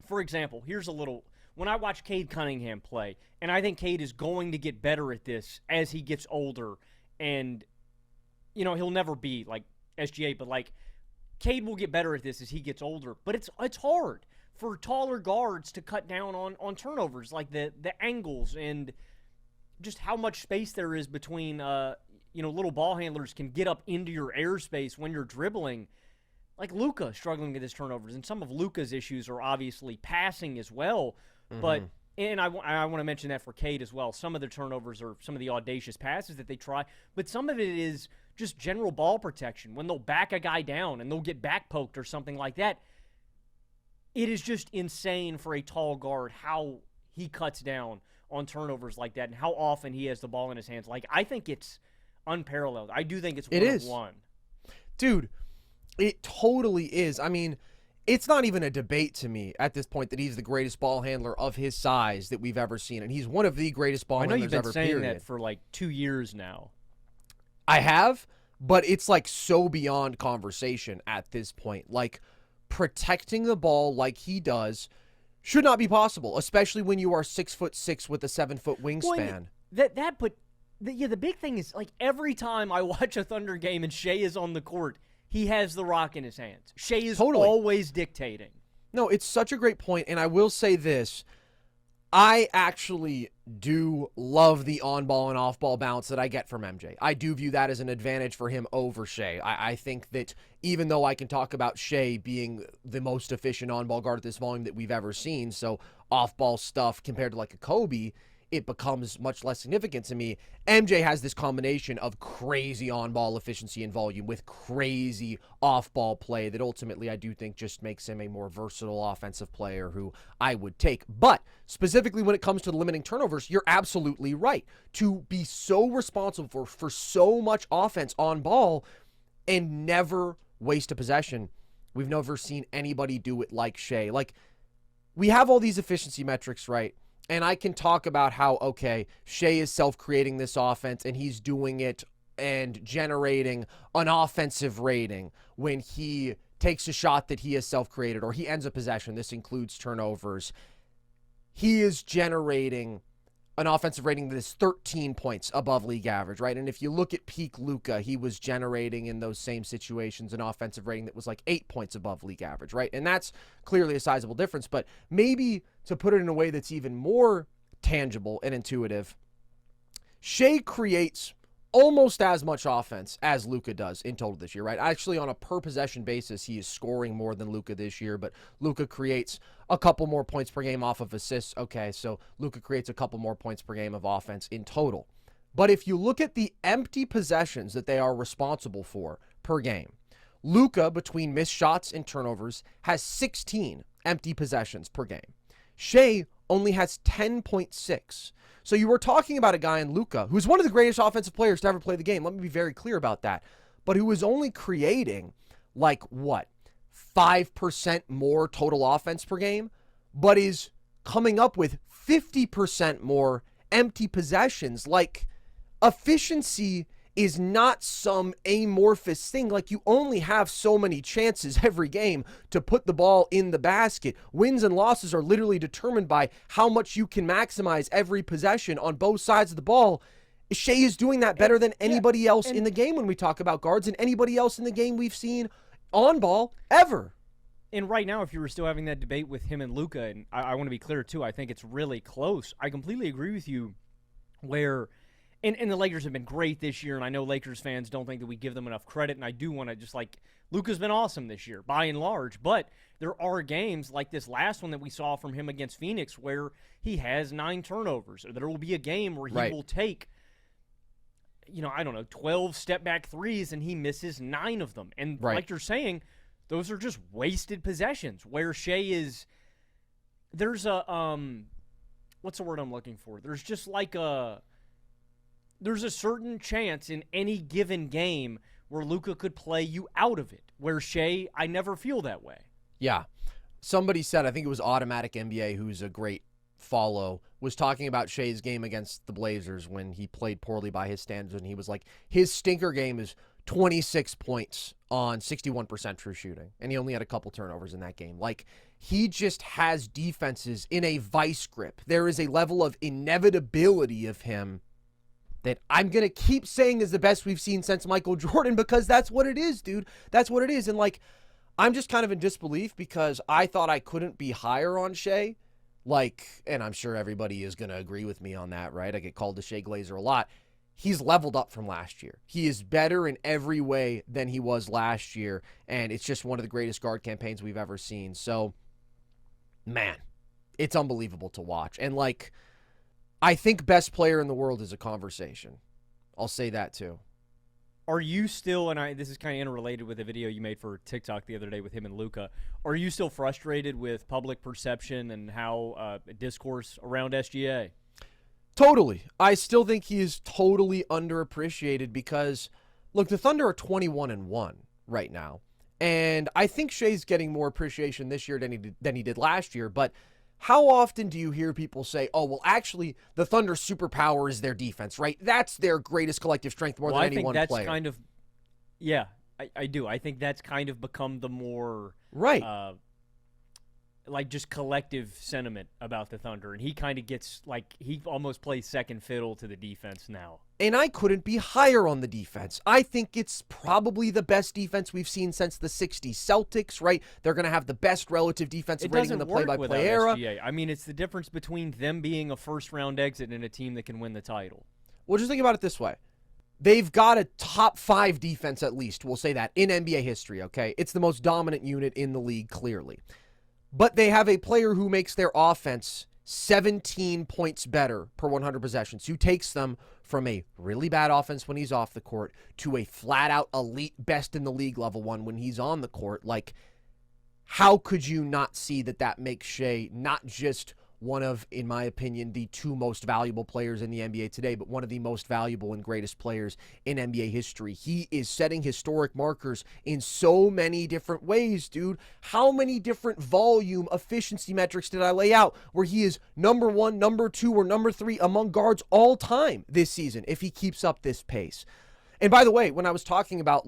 For example, here's a little – when I watch Cade Cunningham play, and I think Cade is going to get better at this as he gets older, and, you know, he'll never be like SGA, but, like, Cade will get better at this as he gets older, but it's hard for taller guards to cut down on turnovers, like the angles and just how much space there is between, little ball handlers can get up into your airspace when you're dribbling. Like Luka struggling with his turnovers, and some of Luka's issues are obviously passing as well. But and I want to mention that for Cade as well. Some of the turnovers are some of the audacious passes that they try, but some of it is just general ball protection when they'll back a guy down and they'll get back poked or something like that. It is just insane for a tall guard how he cuts down on turnovers like that and how often he has the ball in his hands. Like, I think it's unparalleled. I do think it's one of one. Dude, it totally is. I mean, it's not even a debate to me at this point that he's the greatest ball handler of his size that we've ever seen, and he's one of the greatest ball handlers ever, I know you've been saying period. that for like 2 years now. I have, but it's like so beyond conversation at this point. Like, protecting the ball like he does should not be possible, especially when you are 6'6" with a 7-foot wingspan. Well, the big thing is, like, every time I watch a Thunder game and Shai is on the court, he has the rock in his hands. Shai is always dictating. No, it's such a great point, and I will say this. I actually do love the on-ball and off-ball balance that I get from MJ. I do view that as an advantage for him over Shai. I think that even though I can talk about Shai being the most efficient on-ball guard at this volume that we've ever seen, so off-ball stuff compared to like a Kobe, it becomes much less significant to me. MJ has this combination of crazy on-ball efficiency and volume with crazy off-ball play that ultimately I do think just makes him a more versatile offensive player who I would take. But specifically when it comes to the limiting turnovers, you're absolutely right. To be so responsible for so much offense on ball and never waste a possession, we've never seen anybody do it like Shai. Like, we have all these efficiency metrics, right? And I can talk about how, okay, Shai is self-creating this offense and he's doing it and generating an offensive rating when he takes a shot that he has self-created or he ends a possession. This includes turnovers. He is generating an offensive rating that is 13 points above league average, right? And if you look at peak Luka, he was generating in those same situations an offensive rating that was like 8 points above league average, right? And that's clearly a sizable difference. But maybe to put it in a way that's even more tangible and intuitive, Shai creates almost as much offense as Luka does in total this year, right? Actually, on a per possession basis, he is scoring more than Luka this year, but Luka creates a couple more points per game off of assists. Okay, so Luka creates a couple more points per game of offense in total. But if you look at the empty possessions that they are responsible for per game, Luka, between missed shots and turnovers, has 16 empty possessions per game. Shai only has 10.6. So you were talking about a guy in Luka who's one of the greatest offensive players to ever play the game. Let me be very clear about that. But who is only creating 5% more total offense per game, but is coming up with 50% more empty possessions. Efficiency is not some amorphous thing. You only have so many chances every game to put the ball in the basket. Wins and losses are literally determined by how much you can maximize every possession on both sides of the ball. Shai is doing that better than anybody else in the game when we talk about guards, and anybody else in the game we've seen on ball ever. And right now, if you were still having that debate with him and Luka, and I want to be clear too, I think it's really close. I completely agree with you where... And the Lakers have been great this year, and I know Lakers fans don't think that we give them enough credit, and I do want to just Luka's been awesome this year, by and large, but there are games like this last one that we saw from him against Phoenix where he has 9 turnovers, or there will be a game where he will take, 12 step-back threes, and he misses 9 of them. And like you're saying, those are just wasted possessions, where Shai is, there's a, what's the word I'm looking for? There's just there's a certain chance in any given game where Luka could play you out of it, where Shai, I never feel that way. Yeah. Somebody said, I think it was Automatic NBA, who's a great follow, was talking about Shai's game against the Blazers when he played poorly by his standards, and he was like, his stinker game is 26 points on 61% true shooting, and he only had a couple turnovers in that game. He just has defenses in a vice grip. There is a level of inevitability of him that I'm going to keep saying is the best we've seen since Michael Jordan, because that's what it is, dude. That's what it is. And I'm just kind of in disbelief because I thought I couldn't be higher on Shai. And I'm sure everybody is going to agree with me on that, right? I get called the Shai Glazer a lot. He's leveled up from last year. He is better in every way than he was last year. And it's just one of the greatest guard campaigns we've ever seen. So, man, it's unbelievable to watch. And I think best player in the world is a conversation. I'll say that too. Are you still, and this is kind of interrelated with a video you made for TikTok the other day with him and Luka, are you still frustrated with public perception and how discourse around SGA? Totally. I still think he is totally underappreciated because, look, the Thunder are 21-1 right now. And I think Shai's getting more appreciation this year than he did last year, but how often do you hear people say, oh, well, actually, the Thunder's superpower is their defense, right? That's their greatest collective strength more than any one player. I think that's kind of, I do. I think that's kind of become the more, just collective sentiment about the Thunder. And he kind of gets, he almost plays second fiddle to the defense now. And I couldn't be higher on the defense. I think it's probably the best defense we've seen since the 60s Celtics, right? They're going to have the best relative defensive rating in the play-by-play era. SGA. I mean, it's the difference between them being a first-round exit and a team that can win the title. Well, just think about it this way. They've got a top 5 defense at least, we'll say that, in NBA history, okay? It's the most dominant unit in the league, clearly. But they have a player who makes their offense 17 points better per 100 possessions, who takes them from a really bad offense when he's off the court to a flat-out elite best in the league level one when he's on the court. How could you not see that makes Shai not just one of, in my opinion, the 2 most valuable players in the NBA today, but one of the most valuable and greatest players in NBA history. He is setting historic markers in so many different ways, dude. How many different volume efficiency metrics did I lay out where he is number 1, number 2, or number 3 among guards all time this season if he keeps up this pace? And by the way, when I was talking about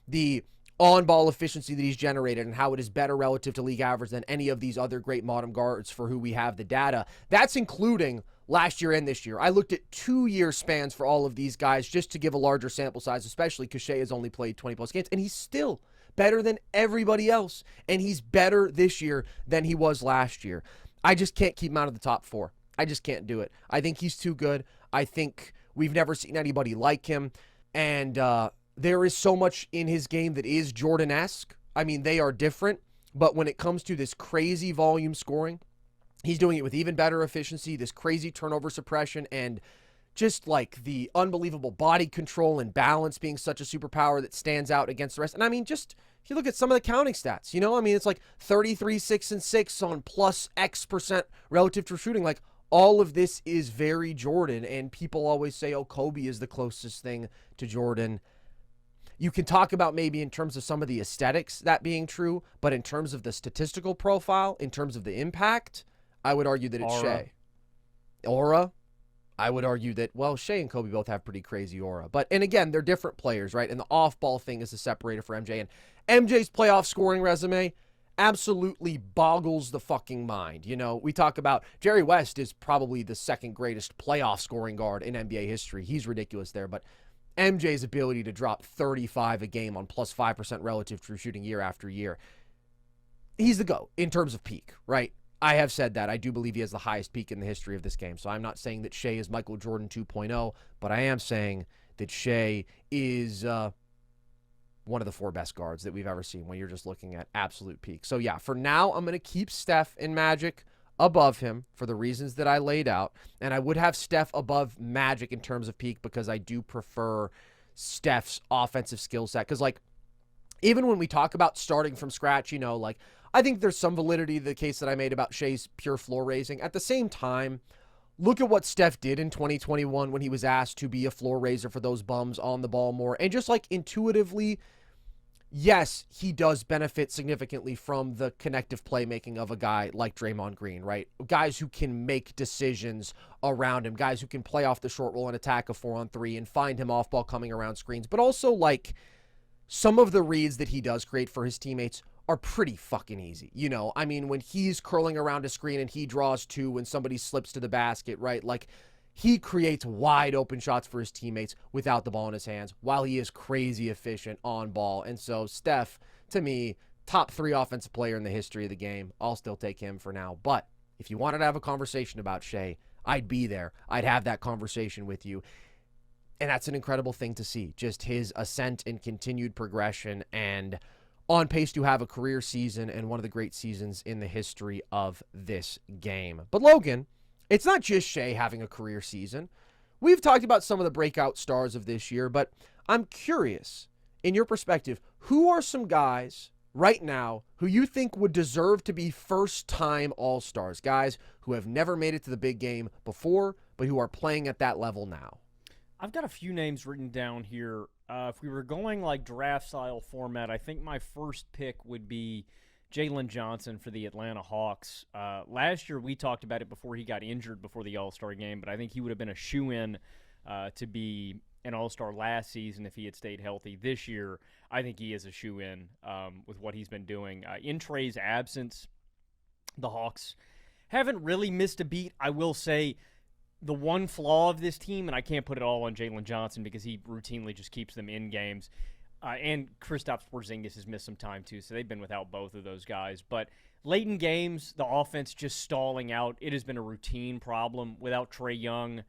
the on-ball efficiency that he's generated and how it is better relative to league average than any of these other great modern guards for who we have the data, that's including last year and this year. I looked at 2-year spans for all of these guys just to give a larger sample size, especially because Shai has only played 20-plus games, and he's still better than everybody else, and he's better this year than he was last year. I just can't keep him out of the top 4. I just can't do it. I think he's too good. I think We've never seen anybody like him. And there is so much in his game that is Jordan-esque. I mean, they are different. But when it comes to this crazy volume scoring, he's doing it with even better efficiency, this crazy turnover suppression, and just like the unbelievable body control and balance being such a superpower that stands out against the rest. And I mean, just if you look at some of the counting stats, you know, I mean, it's like 33, 6, and 6 on plus X% relative to shooting. Like, all of this is very Jordan. And people always say, oh, Kobe is the closest thing to Jordan. You can talk about maybe in terms of some of the aesthetics that being true, but in terms of the statistical profile, in terms of the impact, I would argue that it's Shai. Aura. I would argue that, well, Shai and Kobe both have pretty crazy aura. But, and again, they're different players, right? And the off-ball thing is a separator for MJ. And MJ's playoff scoring resume absolutely boggles the fucking mind. You know, we talk about Jerry West is probably the second greatest playoff scoring guard in NBA history. He's ridiculous there. But MJ's ability to drop 35 a game on plus 5% relative true shooting year after year, he's the GOAT in terms of peak, right? I have said that. I do believe he has the highest peak in the history of this game. So I'm not saying that Shai is Michael Jordan 2.0, but I am saying that Shai is one of the 4 best guards that we've ever seen when you're just looking at absolute peak. So yeah, for now, I'm going to keep Steph and Magic above him for the reasons that I laid out. And I would have Steph above Magic in terms of peak because I do prefer Steph's offensive skill set. Because, like, even when we talk about starting from scratch, you know, like, I think there's some validity to the case that I made about Shai's pure floor raising. At the same time, look at what Steph did in 2021 when he was asked to be a floor raiser for those bums on the ball more. And just like intuitively, yes, he does benefit significantly from the connective playmaking of a guy like Draymond Green, right? Guys who can make decisions around him, guys who can play off the short roll and attack a 4-on-3 and find him off ball coming around screens. But also, like, some of the reads that he does create for his teammates are pretty fucking easy. You know, I mean, when he's curling around a screen and he draws 2 when somebody slips to the basket, right? Like, he creates wide open shots for his teammates without the ball in his hands while he is crazy efficient on ball. And so Steph, to me, top 3 offensive player in the history of the game. I'll still take him for now. But if you wanted to have a conversation about Shai, I'd be there. I'd have that conversation with you. And that's an incredible thing to see. Just his ascent and continued progression, and on pace to have a career season and one of the great seasons in the history of this game. But Logan, it's not just Shai having a career season. We've talked about some of the breakout stars of this year, but I'm curious, in your perspective, who are some guys right now who you think would deserve to be first-time All-Stars, guys who have never made it to the big game before, but who are playing at that level now? I've got a few names written down here. If we were going like draft-style format, I think my first pick would be Jalen Johnson for the Atlanta Hawks. Last year, we talked about it before he got injured before the All-Star game, but I think he would have been a shoo-in to be an All-Star last season if he had stayed healthy. This year, I think he is a shoo-in with what he's been doing. In Trey's absence, the Hawks haven't really missed a beat. I will say the one flaw of this team, and I can't put it all on Jalen Johnson because he routinely just keeps them in games, and Kristaps Porzingis has missed some time too, so they've been without both of those guys. But late in games, the offense just stalling out. It has been a routine problem without Trae Young,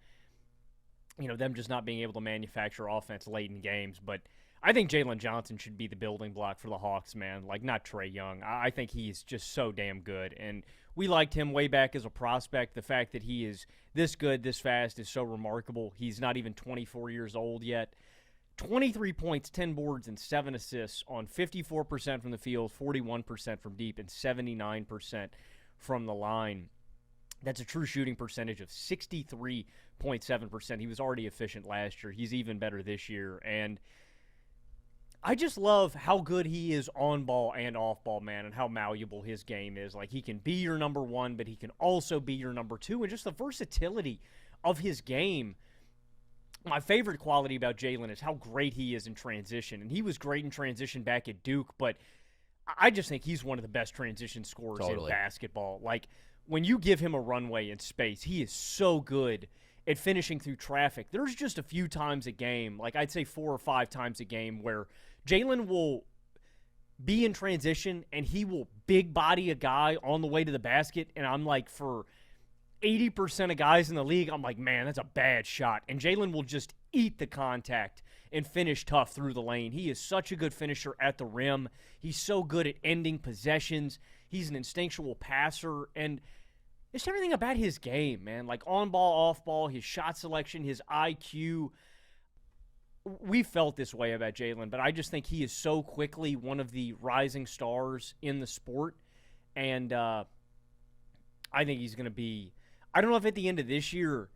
you know, them just not being able to manufacture offense late in games. But I think Jalen Johnson should be the building block for the Hawks, man, like not Trae Young. I think he's just so damn good, and we liked him way back as a prospect. The fact that he is this good, this fast is so remarkable. He's not even 24 years old yet. 23 points, 10 boards, and 7 assists on 54% from the field, 41% from deep, and 79% from the line. That's a true shooting percentage of 63.7%. He was already efficient last year. He's even better this year. And I just love how good he is on ball and off ball, man, and how malleable his game is. Like, he can be your number 1, but he can also be your number 2, and just the versatility of his game. My favorite quality about Jalen is how great he is in transition, and he was great in transition back at Duke, but I just think he's one of the best transition scorers in basketball. Like, when you give him a runway in space, he is so good at finishing through traffic. There's just a few times a game, like I'd say 4 or 5 times a game, where Jalen will be in transition and he will big body a guy on the way to the basket, and I'm like, for 80% of guys in the league, I'm like, man, that's a bad shot. And Jalen will just eat the contact and finish tough through the lane. He is such a good finisher at the rim. He's so good at ending possessions. He's an instinctual passer. And it's everything about his game, man. Like on ball, off ball, his shot selection, his IQ. We felt this way about Jalen, but I just think he is so quickly one of the rising stars in the sport. And I think he's going to be, I don't know if at the end of this year,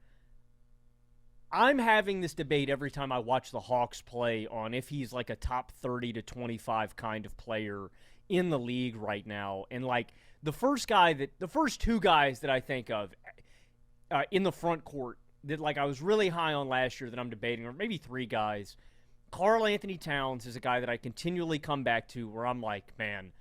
I'm having this debate every time I watch the Hawks play on if he's like a top 30 to 25 kind of player in the league right now. And like the first two guys that I think of in the front court that like I was really high on last year that I'm debating, or maybe three guys. Karl Anthony Towns is a guy that I continually come back to where I'm like, man,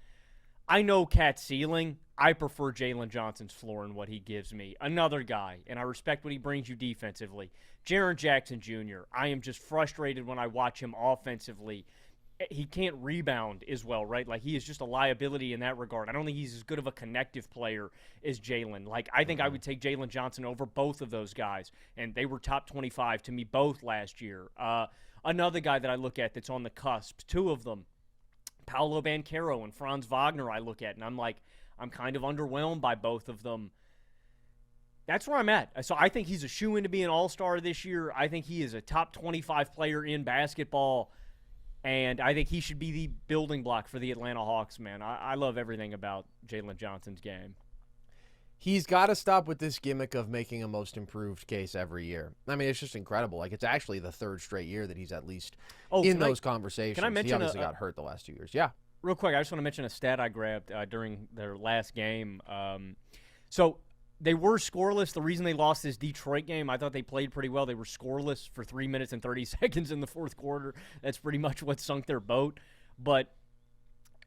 I know Cat's ceiling. I prefer Jalen Johnson's floor and what he gives me. Another guy, and I respect what he brings you defensively, Jaren Jackson Jr. I am just frustrated when I watch him offensively. He can't rebound as well, right? Like, he is just a liability in that regard. I don't think he's as good of a connective player as Jalen. Like, I think I would take Jalen Johnson over both of those guys, and they were top 25 to me both last year. Another guy that I look at that's on the cusp, two of them, Paolo Banchero and Franz Wagner I look at, and I'm like, I'm kind of underwhelmed by both of them. That's where I'm at. So I think he's a shoo-in to be an all-star this year. I think he is a top 25 player in basketball. And I think he should be the building block for the Atlanta Hawks, man. I love everything about Jalen Johnson's game. He's got to stop with this gimmick of making a most improved case every year. I mean, it's just incredible. Like, it's actually the third straight year that he's at least in those conversations. Can I mention he obviously got hurt the last 2 years. Yeah. Real quick, I just want to mention a stat I grabbed during their last game. So they were scoreless. The reason they lost this Detroit game, I thought they played pretty well. They were scoreless for 3 minutes and 30 seconds in the fourth quarter. That's pretty much what sunk their boat. But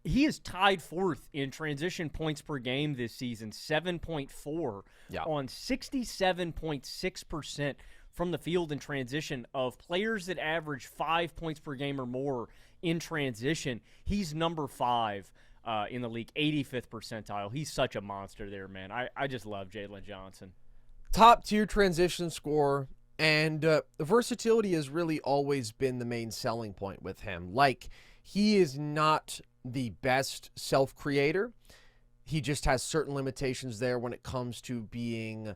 he is tied fourth in transition points per game this season, 7.4 on 67.6% from the field in transition of players that average 5 points per game or more in transition. He's number 5 in the league, 85th percentile. He's such a monster there, man. I just love Jalen Johnson. Top-tier transition scorer, and the versatility has really always been the main selling point with him. Like, he is not the best self-creator. He just has certain limitations there when it comes to being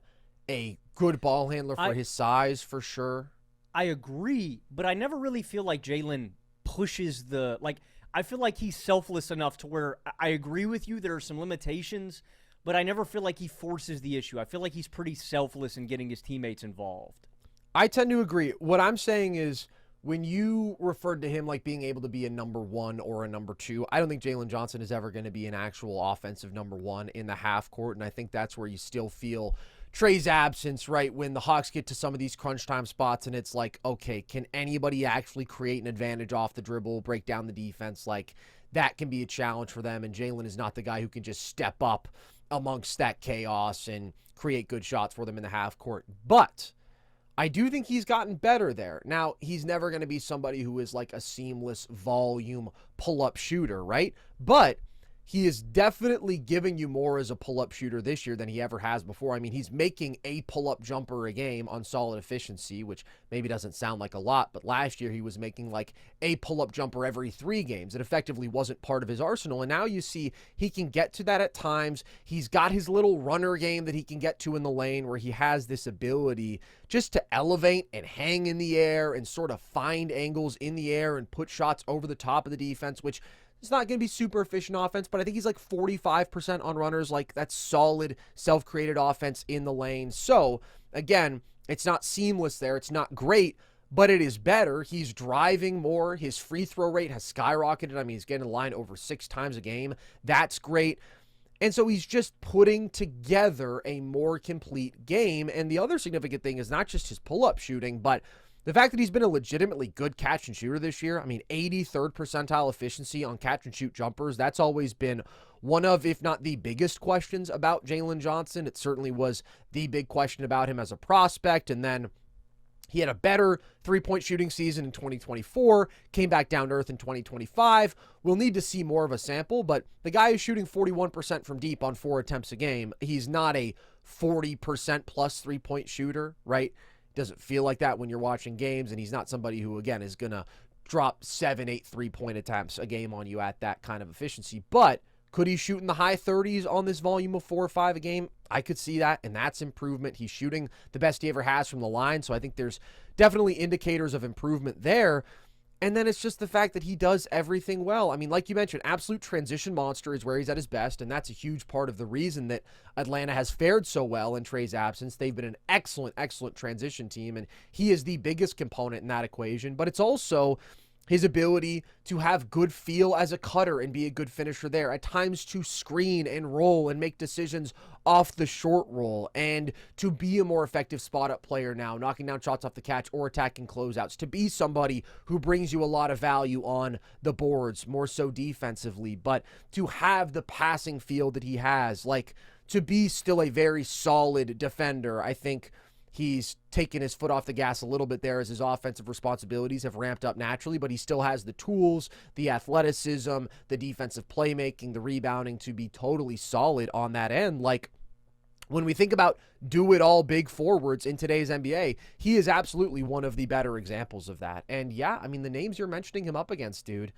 a good ball handler for his size, for sure. I agree, but I never really feel like Jalen pushes the, like, I feel like he's selfless enough to where I agree with you. There are some limitations, but I never feel like he forces the issue. I feel like he's pretty selfless in getting his teammates involved. I tend to agree. What I'm saying is, when you referred to him like being able to be a number 1 or a number 2, I don't think Jalen Johnson is ever going to be an actual offensive number 1 in the half court, and I think that's where you still feel Trey's absence, right, when the Hawks get to some of these crunch time spots and it's like, okay, can anybody actually create an advantage off the dribble, break down the defense? Like, that can be a challenge for them, and Jalen is not the guy who can just step up amongst that chaos and create good shots for them in the half court. But I do think he's gotten better there. Now, he's never going to be somebody who is like a seamless volume pull-up shooter, right? But he is definitely giving you more as a pull-up shooter this year than he ever has before. I mean, he's making a pull-up jumper a game on solid efficiency, which maybe doesn't sound like a lot, but last year he was making like a pull-up jumper every 3 games. It effectively wasn't part of his arsenal, and now you see he can get to that at times. He's got his little runner game that he can get to in the lane where he has this ability just to elevate and hang in the air and sort of find angles in the air and put shots over the top of the defense, which it's not going to be super efficient offense, but I think he's like 45% on runners. Like, that's solid self-created offense in the lane. So, again, it's not seamless there. It's not great, but it is better. He's driving more. His free throw rate has skyrocketed. I mean, he's getting the line over 6 times a game. That's great. And so he's just putting together a more complete game. And the other significant thing is not just his pull-up shooting, but the fact that he's been a legitimately good catch and shooter this year. I mean, 83rd percentile efficiency on catch and shoot jumpers. That's always been one of, if not the biggest questions about Jalen Johnson. It certainly was the big question about him as a prospect. And then he had a better three-point shooting season in 2024, came back down to earth in 2025. We'll need to see more of a sample, but the guy is shooting 41% from deep on 4 attempts a game. He's not a 40% plus three-point shooter, right? Doesn't feel like that when you're watching games, and he's not somebody who, again, is going to drop 7, 8 3-point attempts a game on you at that kind of efficiency. But could he shoot in the high 30s on this volume of 4 or 5 a game? I could see that, and that's improvement. He's shooting the best he ever has from the line, so I think there's definitely indicators of improvement there. And then it's just the fact that he does everything well. I mean, like you mentioned, absolute transition monster is where he's at his best, and that's a huge part of the reason that Atlanta has fared so well in Trey's absence. They've been an excellent, excellent transition team, and he is the biggest component in that equation. But it's also his ability to have good feel as a cutter and be a good finisher there. At times to screen and roll and make decisions off the short roll, and to be a more effective spot-up player now, knocking down shots off the catch or attacking closeouts, to be somebody who brings you a lot of value on the boards, more so defensively, but to have the passing field that he has, like to be still a very solid defender. I think he's taken his foot off the gas a little bit there as his offensive responsibilities have ramped up naturally, but he still has the tools, the athleticism, the defensive playmaking, the rebounding to be totally solid on that end. Like, when we think about do-it-all big forwards in today's NBA, he is absolutely one of the better examples of that. And yeah, I mean, the names you're mentioning him up against, dude,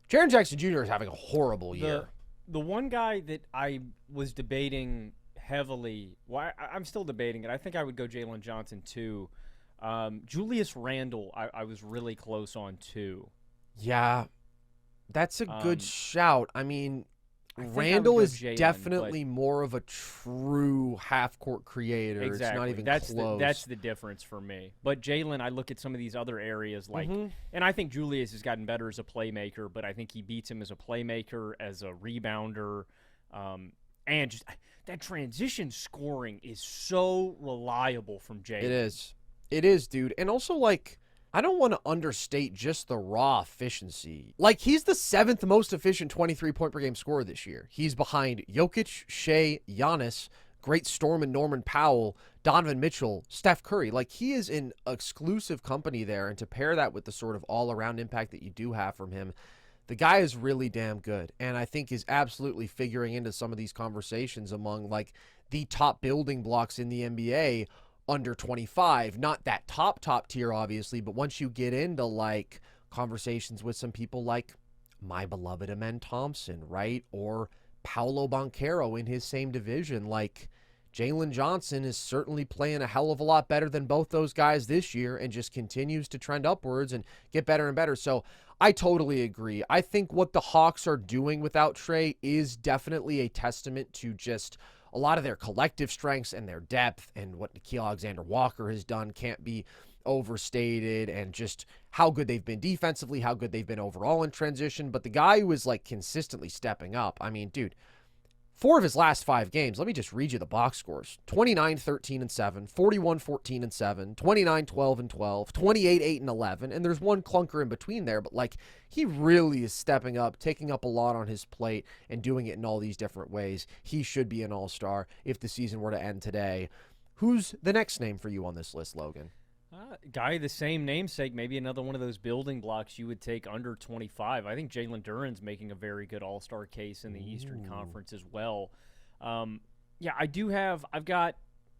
Jaren Jackson Jr. is having a horrible year. The one guy that I was debating heavily, well, I'm still debating it. I think I would go Jalen Johnson too. Julius Randle, I was really close on too. Yeah, that's a good shout. I mean, Randle is Jalen, definitely more of a true half-court creator. Exactly. It's not even close. That's the difference for me. But Jalen, I look at some of these other areas, like, and I think Julius has gotten better as a playmaker, but I think he beats him as a playmaker, as a rebounder, and just that transition scoring is so reliable from Jalen. It is, dude. And also, like, I don't want to understate just the raw efficiency. Like, he's the 7th most efficient 23-point per game scorer this year. He's behind Jokic, Shai, Giannis, Great Storm and Norman Powell, Donovan Mitchell, Steph Curry. Like, he is in exclusive company there, and to pair that with the sort of all-around impact that you do have from him, the guy is really damn good, and I think is absolutely figuring into some of these conversations among, like, the top building blocks in the NBA under 25. Not that top tier, obviously, but once you get into, like, conversations with some people like my beloved Amen Thompson, right? Or Paolo Banchero in his same division. Like, Jalen Johnson is certainly playing a hell of a lot better than both those guys this year and just continues to trend upwards and get better and better. So I totally agree. I think what the Hawks are doing without Trey is definitely a testament to just a lot of their collective strengths and their depth, and what Nickeil Alexander-Walker has done can't be overstated, and just how good they've been defensively, how good they've been overall in transition. But the guy who is, like, consistently stepping up, I mean, dude, 4 of his last 5 games, let me just read you the box scores. 29, 13, and 7, 41, 14, and 7, 29, 12, and 12, 28, 8, and 11, and there's one clunker in between there, but, like, he really is stepping up, taking up a lot on his plate, and doing it in all these different ways. He should be an all-star if the season were to end today. Who's the next name for you on this list, Logan? Guy the same namesake, maybe another one of those building blocks you would take under 25. I think Jalen Duren's making a very good all-star case in the Eastern Conference as well. Yeah, I've got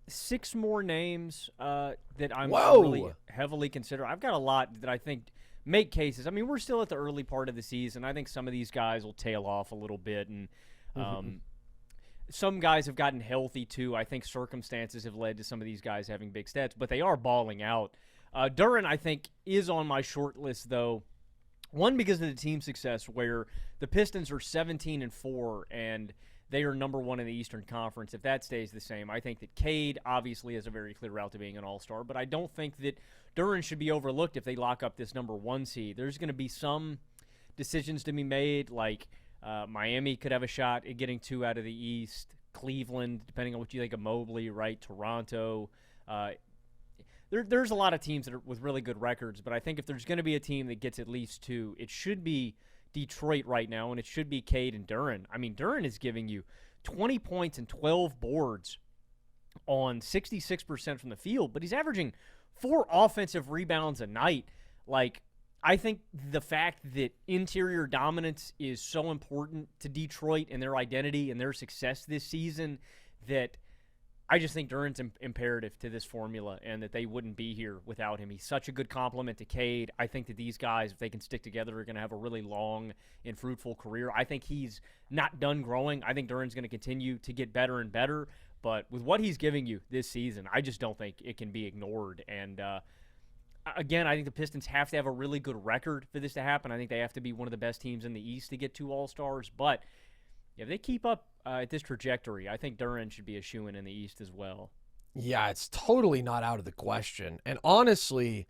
6 more names that I'm really heavily considering. I've got a lot that I think make cases. I mean, we're still at the early part of the season. I think some of these guys will tail off a little bit, and some guys have gotten healthy too. I think circumstances have led to some of these guys having big stats, but they are balling out. Duren, I think, is on my short list, though. One, because of the team success, where the Pistons are 17-4, and they are number 1 in the Eastern Conference. If that stays the same, I think that Cade obviously has a very clear route to being an all-star, but I don't think that Duren should be overlooked if they lock up this number 1 seed. There's going to be some decisions to be made, like Miami could have a shot at getting 2 out of the East. Cleveland, depending on what you think of Mobley, right? Toronto. There's a lot of teams that are with really good records, but I think if there's going to be a team that gets at least 2, it should be Detroit right now, and it should be Cade and Duren. I mean, Duren is giving you 20 points and 12 boards on 66% from the field, but he's averaging 4 offensive rebounds a night. Like, I think the fact that interior dominance is so important to Detroit and their identity and their success this season, that I just think Duren's imperative to this formula and that they wouldn't be here without him. He's such a good complement to Cade. I think that these guys, if they can stick together, are going to have a really long and fruitful career. I think he's not done growing. I think Duren's going to continue to get better and better. But with what he's giving you this season, I just don't think it can be ignored. And again, I think the Pistons have to have a really good record for this to happen. I think they have to be one of the best teams in the East to get 2 All-Stars. But if they keep up at this trajectory, I think Duren should be a shoo-in in the East as well. Yeah, it's totally not out of the question. And honestly,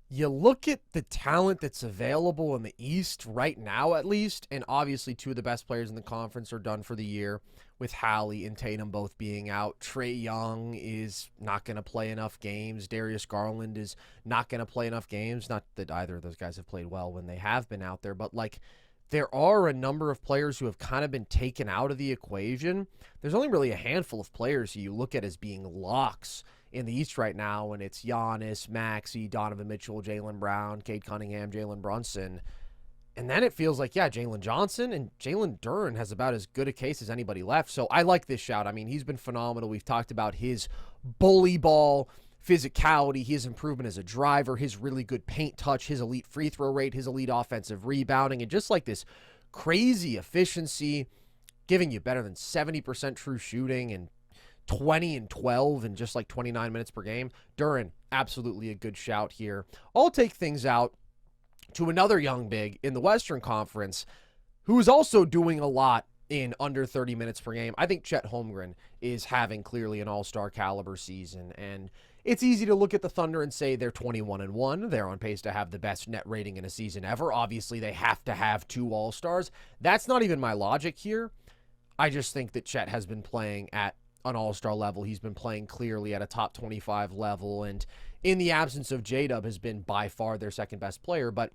you look at the talent that's available in the East right now, at least, and obviously 2 of the best players in the conference are done for the year, with Hallie and Tatum both being out. Trae Young is not going to play enough games. Darius Garland is not going to play enough games. Not that either of those guys have played well when they have been out there, but like, there are a number of players who have kind of been taken out of the equation. There's only really a handful of players who you look at as being locks in the East right now, and it's Giannis, Maxey, Donovan Mitchell, Jaylen Brown, Cade Cunningham, Jalen Brunson. And then it feels like, yeah, Jalen Johnson and Jalen Duren has about as good a case as anybody left. So I like this shout. I mean, he's been phenomenal. We've talked about his bully ball physicality, his improvement as a driver, his really good paint touch, his elite free throw rate, his elite offensive rebounding, and just like this crazy efficiency, giving you better than 70% true shooting and 20 and 12 in just like 29 minutes per game. Duren, absolutely a good shout here. I'll take things out to another young big in the Western Conference who is also doing a lot in under 30 minutes per game. I think Chet Holmgren is having clearly an all-star caliber season, and it's easy to look at the Thunder and say they're 21-1. They're on pace to have the best net rating in a season ever. Obviously, they have to have 2 all-stars. That's not even my logic here. I just think that Chet has been playing at an all-star level. He's been playing clearly at a top 25 level, and in the absence of J-Dub has been by far their second best player, but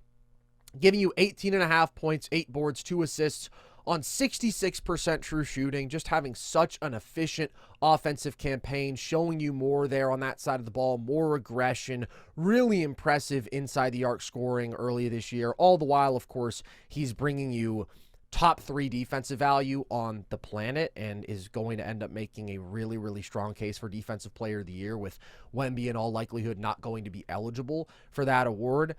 giving you 18.5 points, 8 boards, 2 assists on 66% true shooting, just having such an efficient offensive campaign, showing you more there on that side of the ball, more aggression, really impressive inside the arc scoring early this year. All the while, of course, he's bringing you top 3 defensive value on the planet and is going to end up making a really, really strong case for Defensive Player of the Year, with Wemby in all likelihood not going to be eligible for that award.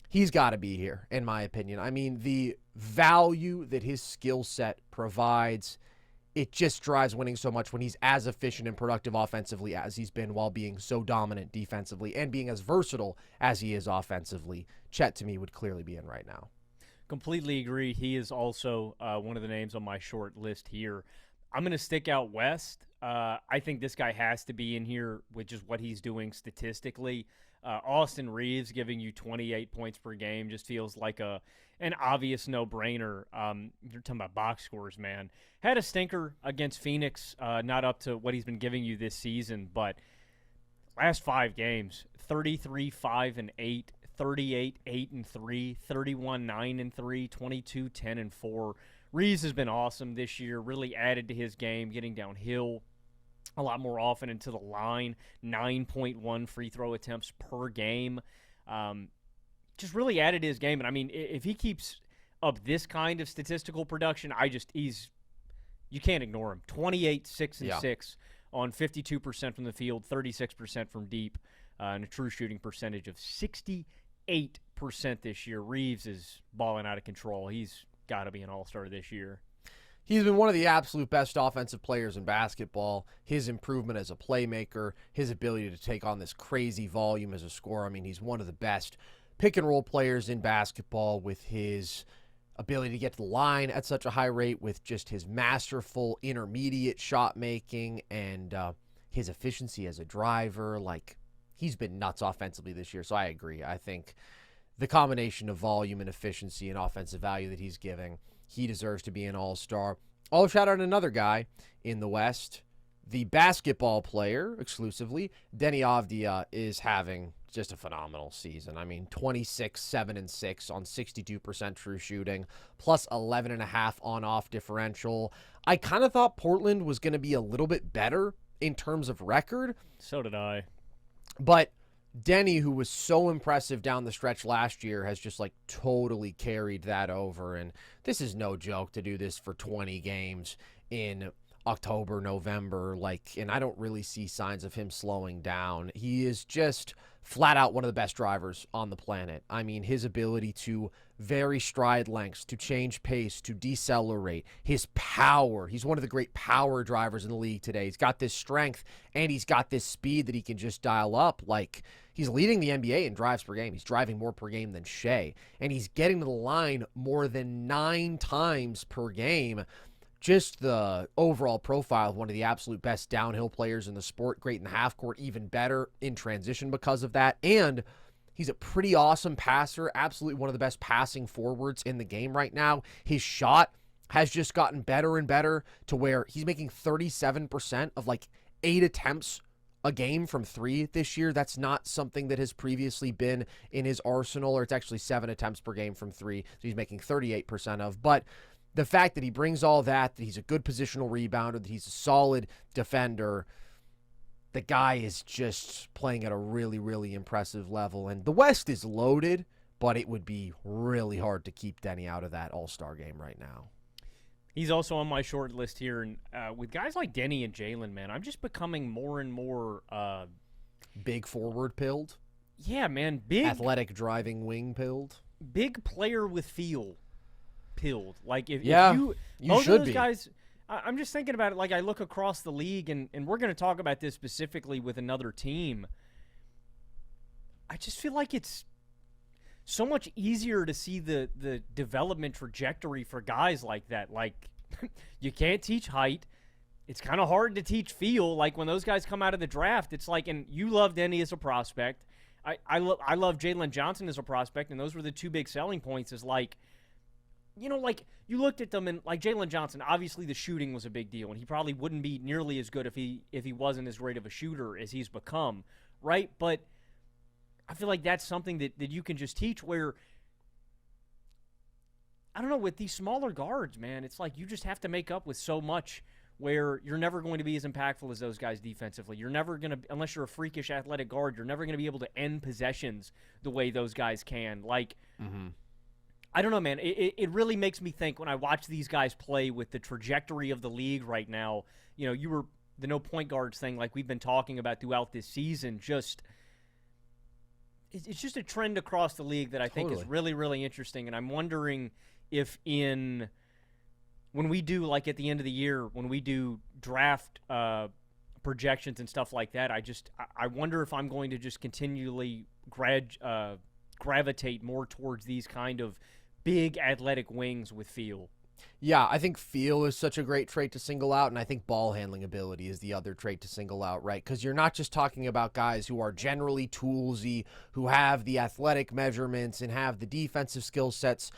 He's got to be here, in my opinion. I mean, the value that his skill set provides, it just drives winning so much when he's as efficient and productive offensively as he's been while being so dominant defensively and being as versatile as he is offensively. Chet, to me, would clearly be in right now. Completely agree. He is also one of the names on my short list here. I'm going to stick out West. I think this guy has to be in here with just what he's doing statistically. Austin Reaves giving you 28 points per game just feels like an obvious no-brainer. You're talking about box scores, man. Had a stinker against Phoenix, not up to what he's been giving you this season, but last 5 games, 33, 5, and 8, 38, 8, and 3, 31, 9, and 3, 22, 10, and 4. Reaves has been awesome this year, really added to his game, getting downhill a lot more often into the line, 9.1 free throw attempts per game. Just really added to his game. And I mean, if he keeps up this kind of statistical production, you can't ignore him. 28, 6, and 6 on 52% from the field, 36% from deep, and a true shooting percentage of 68% this year. Reaves is balling out of control. He's got to be an all-star this year. He's been one of the absolute best offensive players in basketball. His improvement as a playmaker, his ability to take on this crazy volume as a scorer. I mean, he's one of the best pick-and-roll players in basketball with his ability to get to the line at such a high rate, with just his masterful intermediate shot making and his efficiency as a driver. Like, he's been nuts offensively this year, so I agree. I think the combination of volume and efficiency and offensive value that he's giving, he deserves to be an all-star. I'll shout out another guy in the West. The basketball player, exclusively, Denny Avdia, is having just a phenomenal season. I mean, 26, 7, and 6 on 62% true shooting, plus 11.5 on-off differential. I kind of thought Portland was going to be a little bit better in terms of record. So did I. But Denny, who was so impressive down the stretch last year, has just like totally carried that over. And this is no joke to do this for 20 games in October, November, and I don't really see signs of him slowing down. He is just flat out one of the best drivers on the planet. I mean, his ability to vary stride lengths, to change pace, to decelerate, his power. He's one of the great power drivers in the league today. He's got this strength and he's got this speed that he can just dial up. He's leading the NBA in drives per game. He's driving more per game than Shai, and he's getting to the line more than 9 times per game. Just the overall profile of one of the absolute best downhill players in the sport. Great in the half court, even better in transition because of that. And he's a pretty awesome passer, absolutely one of the best passing forwards in the game right now. His shot has just gotten better and better to where he's making 37% of 8 attempts a game from 3 this year. That's not something that has previously been in his arsenal, or it's actually 7 attempts per game from 3. So he's making 38% of. But the fact that he brings all that he's a good positional rebounder, that he's a solid defender, the guy is just playing at a really, really impressive level. And the West is loaded, but it would be really hard to keep Denny out of that All-Star game right now. He's also on my short list here. And with guys like Denny and Jalen, man, I'm just becoming more and more big forward pilled. Yeah, man. Big athletic driving wing pilled. Big player with feel pilled. If you both should of those be. guys, I'm just thinking about it. I look across the league, and we're going to talk about this specifically with another team. I just feel like it's so much easier to see the development trajectory for guys like that. You can't teach height. It's kind of hard to teach feel. When those guys come out of the draft, it's and you love Denny as a prospect. I love Jalen Johnson as a prospect, and those were the 2 big selling points. Is you looked at them, and Jalen Johnson, obviously the shooting was a big deal, and he probably wouldn't be nearly as good if he wasn't as great of a shooter as he's become, right? But I feel like that's something that you can just teach, where, I don't know, with these smaller guards, man, it's you just have to make up with so much, where you're never going to be as impactful as those guys defensively. You're never going to, unless you're a freakish athletic guard, you're never going to be able to end possessions the way those guys can. I don't know, man. It really makes me think when I watch these guys play with the trajectory of the league right now. You were the no point guards thing we've been talking about throughout this season. It's just a trend across the league that I think is really, really interesting. And I'm wondering if when we do, at the end of the year, when we do draft projections and stuff like that, I wonder if I'm going to just continually gravitate more towards these kind of big athletic wings with feel. Yeah, I think feel is such a great trait to single out, and I think ball handling ability is the other trait to single out, right? Because you're not just talking about guys who are generally toolsy, who have the athletic measurements and have the defensive skill sets,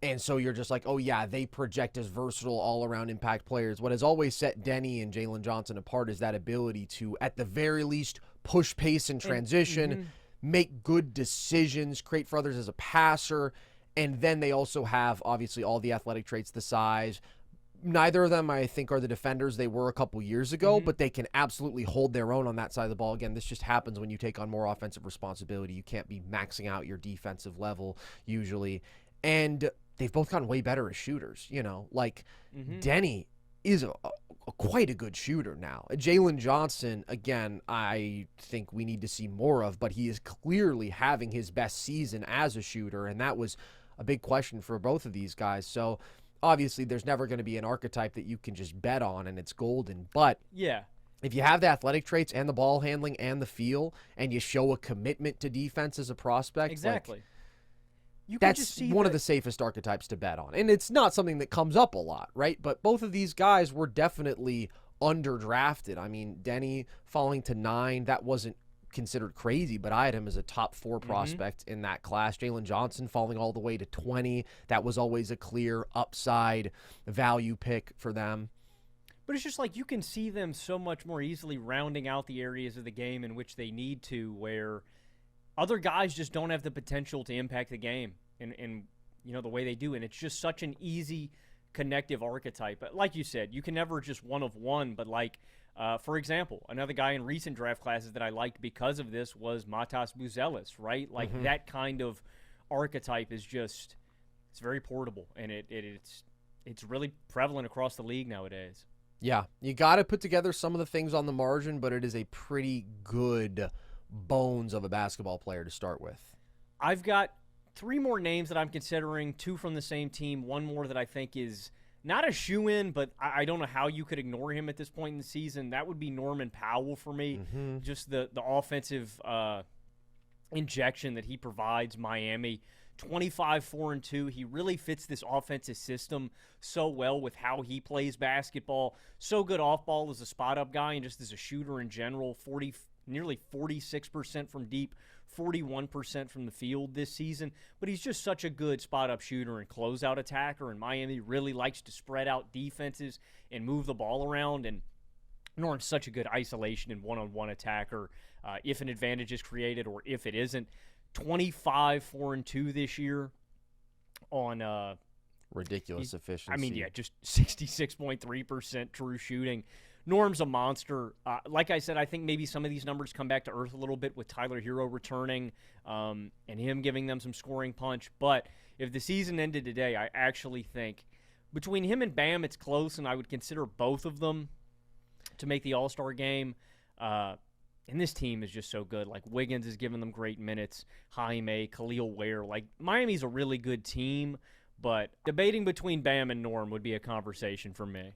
and so you're just oh yeah, they project as versatile all-around impact players. What has always set Denny and Jalen Johnson apart is that ability to, at the very least, push pace in transition, make good decisions, create for others as a passer. And then they also have, obviously, all the athletic traits, the size. Neither of them, I think, are the defenders they were a couple years ago, but they can absolutely hold their own on that side of the ball. Again, this just happens when you take on more offensive responsibility. You can't be maxing out your defensive level, usually. And they've both gotten way better as shooters, Denny is quite a good shooter now. Jalen Johnson, again, I think we need to see more of, but he is clearly having his best season as a shooter, and that was a big question for both of these guys. So obviously there's never going to be an archetype that you can just bet on and it's golden. But yeah, if you have the athletic traits and the ball handling and the feel, and you show a commitment to defense as a prospect, exactly. That's one of the safest archetypes to bet on. And it's not something that comes up a lot, right? But both of these guys were definitely underdrafted. I mean, Denny falling to 9, that wasn't considered crazy, but I had him as a top 4 prospect in that class. Jalen Johnson falling all the way to 20, that was always a clear upside value pick for them. But it's just you can see them so much more easily rounding out the areas of the game in which they need to, where other guys just don't have the potential to impact the game in the way they do. And it's just such an easy connective archetype. But like you said, you can never just one of one, but for example, another guy in recent draft classes that I liked because of this was Matas Buzelis, right? That kind of archetype is just, it's very portable, and it's really prevalent across the league nowadays. Yeah, you got to put together some of the things on the margin, but it is a pretty good bones of a basketball player to start with. I've got three more names that I'm considering, two from the same team, one more that I think is not a shoe-in, but I don't know how you could ignore him at this point in the season. That would be Norman Powell for me. Just the offensive injection that he provides Miami. 25-4-2. He really fits this offensive system so well with how he plays basketball. So good off ball as a spot up guy and just as a shooter in general. Nearly 46% from deep, 41% from the field this season. But he's just such a good spot up shooter and closeout attacker. And Miami really likes to spread out defenses and move the ball around. And Norm's such a good isolation and one-on-one attacker if an advantage is created or if it isn't. 25-4-2 this year on ridiculous efficiency. I mean, yeah, just 66.3% true shooting. Norm's a monster. Like I said, I think maybe some of these numbers come back to earth a little bit with Tyler Hero returning and him giving them some scoring punch. But if the season ended today, I actually think between him and Bam, it's close, and I would consider both of them to make the All-Star game. And this team is just so good. Like, Wiggins is giving them great minutes. Jaime, Khalil Ware. Like, Miami's a really good team, but debating between Bam and Norm would be a conversation for me.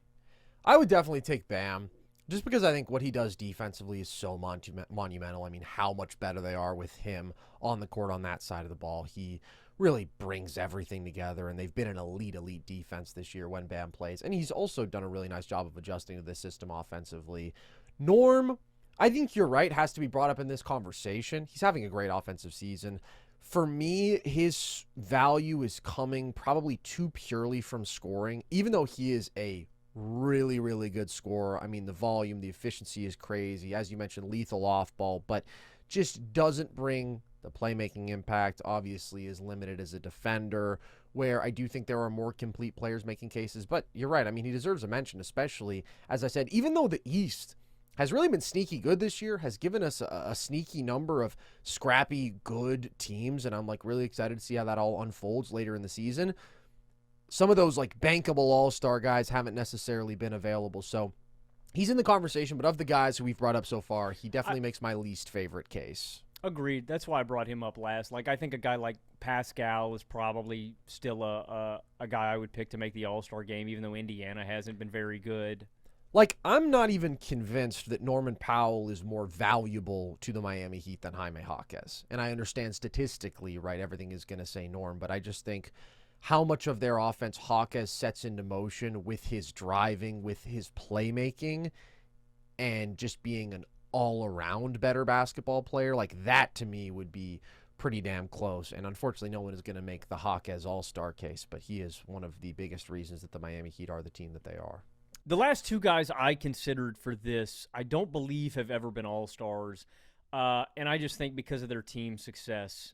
I would definitely take Bam, just because I think what he does defensively is so monumental. I mean, how much better they are with him on the court on that side of the ball. He really brings everything together, and they've been an elite defense this year when Bam plays. And he's also done a really nice job of adjusting to this system offensively. Norm, I think you're right, has to be brought up in this conversation. He's having a great offensive season. For me, his value is coming probably too purely from scoring, even though he is a really good scorer. I mean, the volume, the efficiency is crazy. As you mentioned, lethal off ball, but just doesn't bring the playmaking impact. Obviously is limited as a defender, where I do think there are more complete players making cases. But you're right. I mean, he deserves a mention, especially, as I said, even though the East has really been sneaky good this year, has given us a sneaky number of scrappy, good teams, and I'm like really excited to see how that all unfolds later in the season. Some of those like bankable all-star guys haven't necessarily been available, so he's in the conversation, but of the guys who we've brought up so far, he definitely makes my least favorite case. Agreed. That's why I brought him up last. Like, I think a guy like Pascal is probably still a guy I would pick to make the All-Star game, even though Indiana hasn't been very good. Like, I'm not even convinced that Norman Powell is more valuable to the Miami Heat than Jaime Jaquez. And I understand statistically, right, everything is going to say Norm, but I just think how much of their offense Jaquez sets into motion with his driving, with his playmaking, and just being an all-around better basketball player, like that to me would be pretty damn close. And unfortunately, no one is going to make the Jaquez all-star case, but he is one of the biggest reasons that the Miami Heat are the team that they are. The last two guys I considered for this, I don't believe have ever been All-Stars, and I just think because of their team success,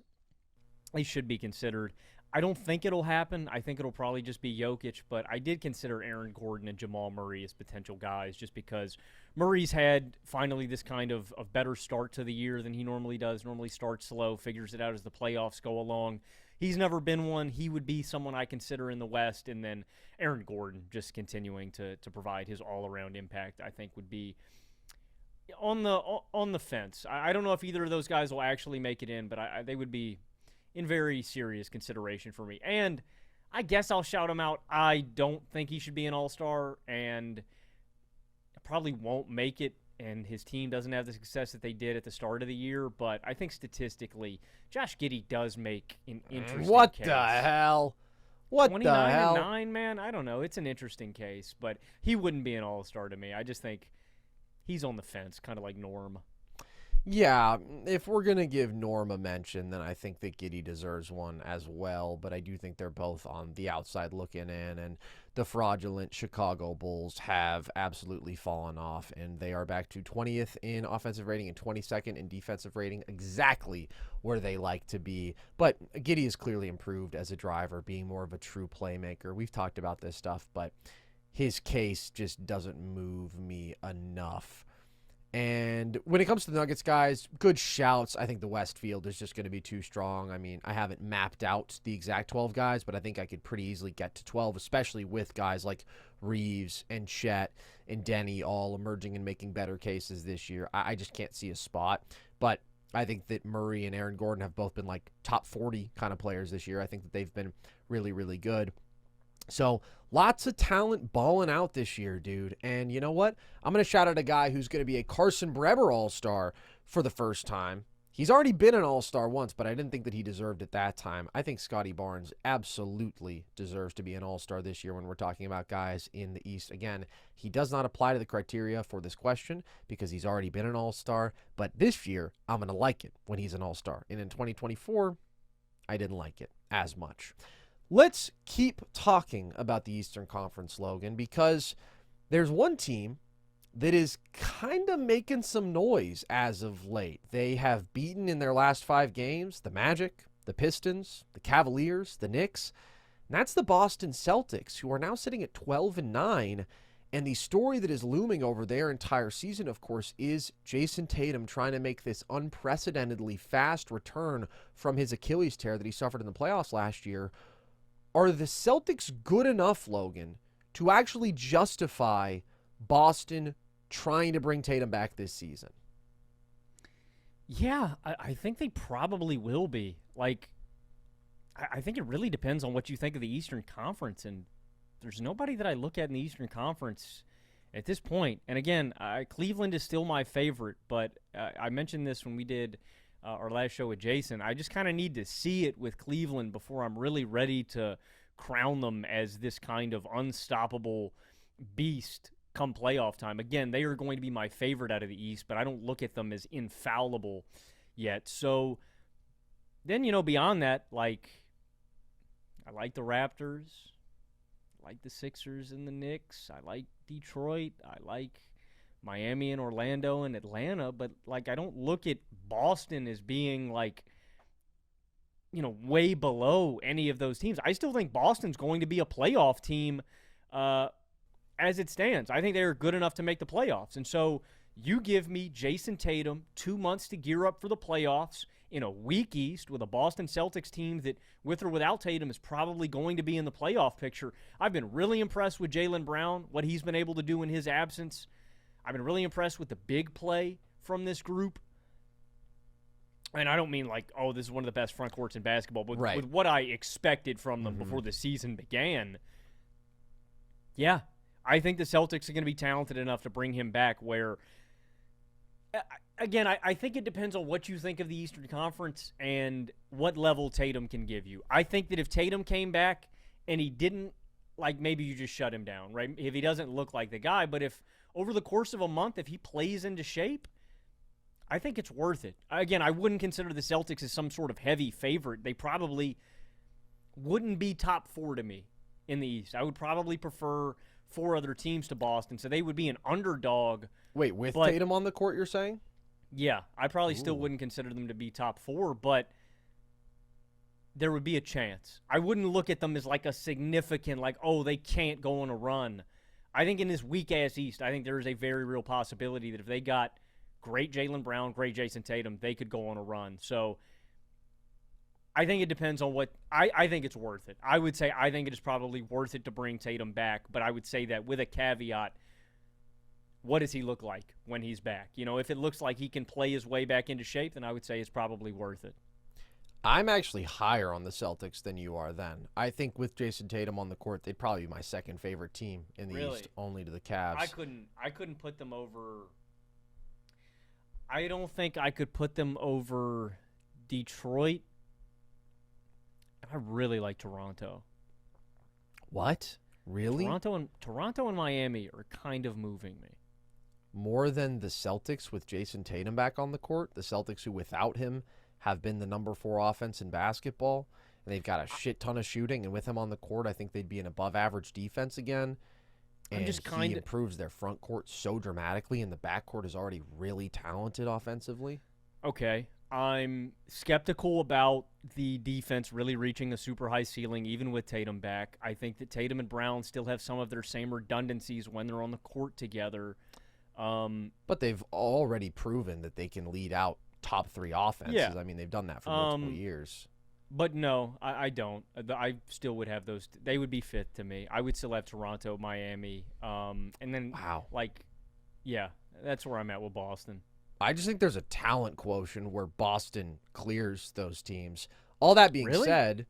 they should be considered. I don't think it'll happen. I think it'll probably just be Jokic, but I did consider Aaron Gordon and Jamal Murray as potential guys just because Murray's had finally this kind of better start to the year than he normally does. Normally starts slow, figures it out as the playoffs go along. He's never been one. He would be someone I consider in the West. And then Aaron Gordon just continuing to provide his all-around impact, I think would be on the fence. I don't know if either of those guys will actually make it in, but they would be in very serious consideration for me. And I guess I'll shout him out. I don't think he should be an all-star, and probably won't make it, and his team doesn't have the success that they did at the start of the year. But I think statistically, Josh Giddey does make an interesting What case. the hell? What the hell? 29-9, man? I don't know. It's an interesting case, but he wouldn't be an all-star to me. I just think he's on the fence, kind of like Norm. Yeah, if we're going to give Norm a mention, then I think that Giddey deserves one as well, but I do think they're both on the outside looking in, and the fraudulent Chicago Bulls have absolutely fallen off, and they are back to 20th in offensive rating and 22nd in defensive rating, exactly where they like to be. But Giddey is clearly improved as a driver, being more of a true playmaker. We've talked about this stuff, but his case just doesn't move me enough. And when it comes to the Nuggets, guys, good shouts. I think the West field is just going to be too strong. I mean, I haven't mapped out the exact 12 guys, but I think I could pretty easily get to 12, especially with guys like Reaves and Chet and Denny all emerging and making better cases this year. I just can't see a spot. But I think that Murray and Aaron Gordon have both been like top 40 kind of players this year. I think that they've been really, really good. So lots of talent balling out this year, dude. And you know what? I'm going to shout out a guy who's going to be a Carson Brever All-Star for the first time. He's already been an All-Star once, but I didn't think that he deserved it that time. I think Scotty Barnes absolutely deserves to be an All-Star this year when we're talking about guys in the East. Again, he does not apply to the criteria for this question because he's already been an All-Star, but this year I'm going to like it when he's an All-Star. And in 2024, I didn't like it as much. Let's keep talking about the Eastern Conference, Logan, because there's one team that is kind of making some noise as of late. They have beaten in their last 5 games the Magic, the Pistons, the Cavaliers, the Knicks, and that's the Boston Celtics, who are now sitting at 12-9. And the story that is looming over their entire season, of course, is Jayson Tatum trying to make this unprecedentedly fast return from his Achilles tear that he suffered in the playoffs last year. Are the Celtics good enough, Logan, to actually justify Boston trying to bring Tatum back this season? Yeah, I think they probably will be. Like, I think it really depends on what you think of the Eastern Conference, and there's nobody that I look at in the Eastern Conference at this point. And again, Cleveland is still my favorite, but I mentioned this when we did our last show with Jason. I just kind of need to see it with Cleveland before I'm really ready to crown them as this kind of unstoppable beast come playoff time. Again, they are going to be my favorite out of the East, but I don't look at them as infallible yet. So then, beyond that, like, I like the Raptors, I like the Sixers and the Knicks, I like Detroit, I like Miami and Orlando and Atlanta, but like I don't look at Boston as being like, way below any of those teams. I still think Boston's going to be a playoff team as it stands. I think they're good enough to make the playoffs. And so you give me Jayson Tatum 2 months to gear up for the playoffs in a weak East with a Boston Celtics team that, with or without Tatum, is probably going to be in the playoff picture. I've been really impressed with Jaylen Brown, what he's been able to do in his absence. I've been really impressed with the big play from this group. And I don't mean like, oh, this is one of the best front courts in basketball, but with what I expected from them before the season began, yeah, I think the Celtics are going to be talented enough to bring him back where, again, I think it depends on what you think of the Eastern Conference and what level Tatum can give you. I think that if Tatum came back and he didn't, like, maybe you just shut him down, right? If he doesn't look like the guy, but if over the course of a month, if he plays into shape, I think it's worth it. Again, I wouldn't consider the Celtics as some sort of heavy favorite. They probably wouldn't be top 4 to me in the East. I would probably prefer 4 other teams to Boston, so they would be an underdog. Wait, with Tatum on the court, you're saying? Yeah, I probably still wouldn't consider them to be top 4, but there would be a chance. I wouldn't look at them as like a significant, like, oh, they can't go on a run. I think in this weak-ass East, I think there is a very real possibility that if they got great Jaylen Brown, great Jayson Tatum, they could go on a run. So I think it depends on what – I think it's worth it. I would say I think it is probably worth it to bring Tatum back, but I would say that with a caveat, what does he look like when he's back? If it looks like he can play his way back into shape, then I would say it's probably worth it. I'm actually higher on the Celtics than you are then. I think with Jayson Tatum on the court, they'd probably be my second favorite team in the East, only to the Cavs. I couldn't put them over – I don't think I could put them over Detroit. I really like Toronto. What? Really? Toronto and Miami are kind of moving me. More than the Celtics with Jayson Tatum back on the court? The Celtics who, without him, have been the number 4 offense in basketball, and they've got a shit ton of shooting, and with him on the court, I think they'd be an above-average defense again. And he improves their front court so dramatically, and the back court is already really talented offensively. Okay. I'm skeptical about the defense really reaching a super high ceiling, even with Tatum back. I think that Tatum and Brown still have some of their same redundancies when they're on the court together. But they've already proven that they can lead out top 3 offenses. Yeah. I mean, they've done that for multiple years. But no, I don't. I still would have those. They would be 5th to me. I would still have Toronto, Miami, and then yeah, that's where I'm at with Boston. I just think there's a talent quotient where Boston clears those teams. All that being said,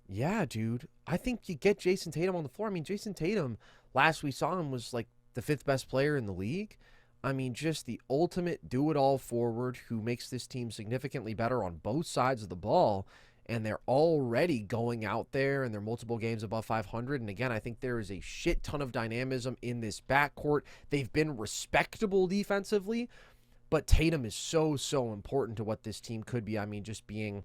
yeah, dude, I think you get Jayson Tatum on the floor. I mean, Jayson Tatum, last we saw him, was like the 5th best player in the league. I mean, just the ultimate do-it-all forward who makes this team significantly better on both sides of the ball. And they're already going out there, and they're multiple games above 500. And again, I think there is a shit ton of dynamism in this backcourt. They've been respectable defensively, but Tatum is so, so important to what this team could be. I mean, just being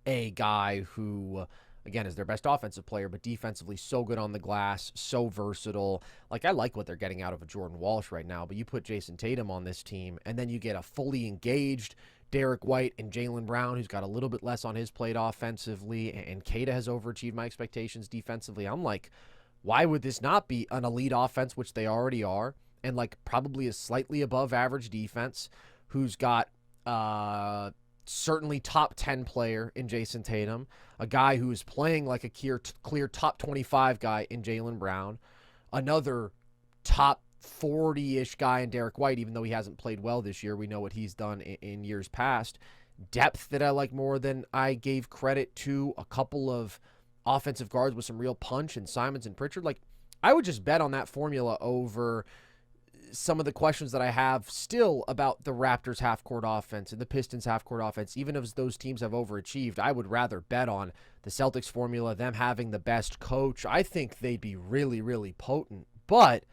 a guy who, again, is their best offensive player, but defensively so good on the glass, so versatile. Like, I like what they're getting out of a Jordan Walsh right now, but you put Jayson Tatum on this team, and then you get a fully engaged Derek White and Jaylen Brown, who's got a little bit less on his plate offensively, and Kata has overachieved my expectations defensively. I'm like, why would this not be an elite offense, which they already are, and like probably a slightly above average defense, who's got certainly top 10 player in Jayson Tatum, a guy who is playing like a clear top 25 guy in Jaylen Brown, another top 40-ish guy in Derek White, even though he hasn't played well this year. We know what he's done in years past. Depth that I like more than I gave credit to. A couple of offensive guards with some real punch, and Simons and Pritchard. Like, I would just bet on that formula over some of the questions that I have still about the Raptors half-court offense and the Pistons half-court offense. Even as those teams have overachieved, I would rather bet on the Celtics formula, them having the best coach. I think they'd be really, really potent. But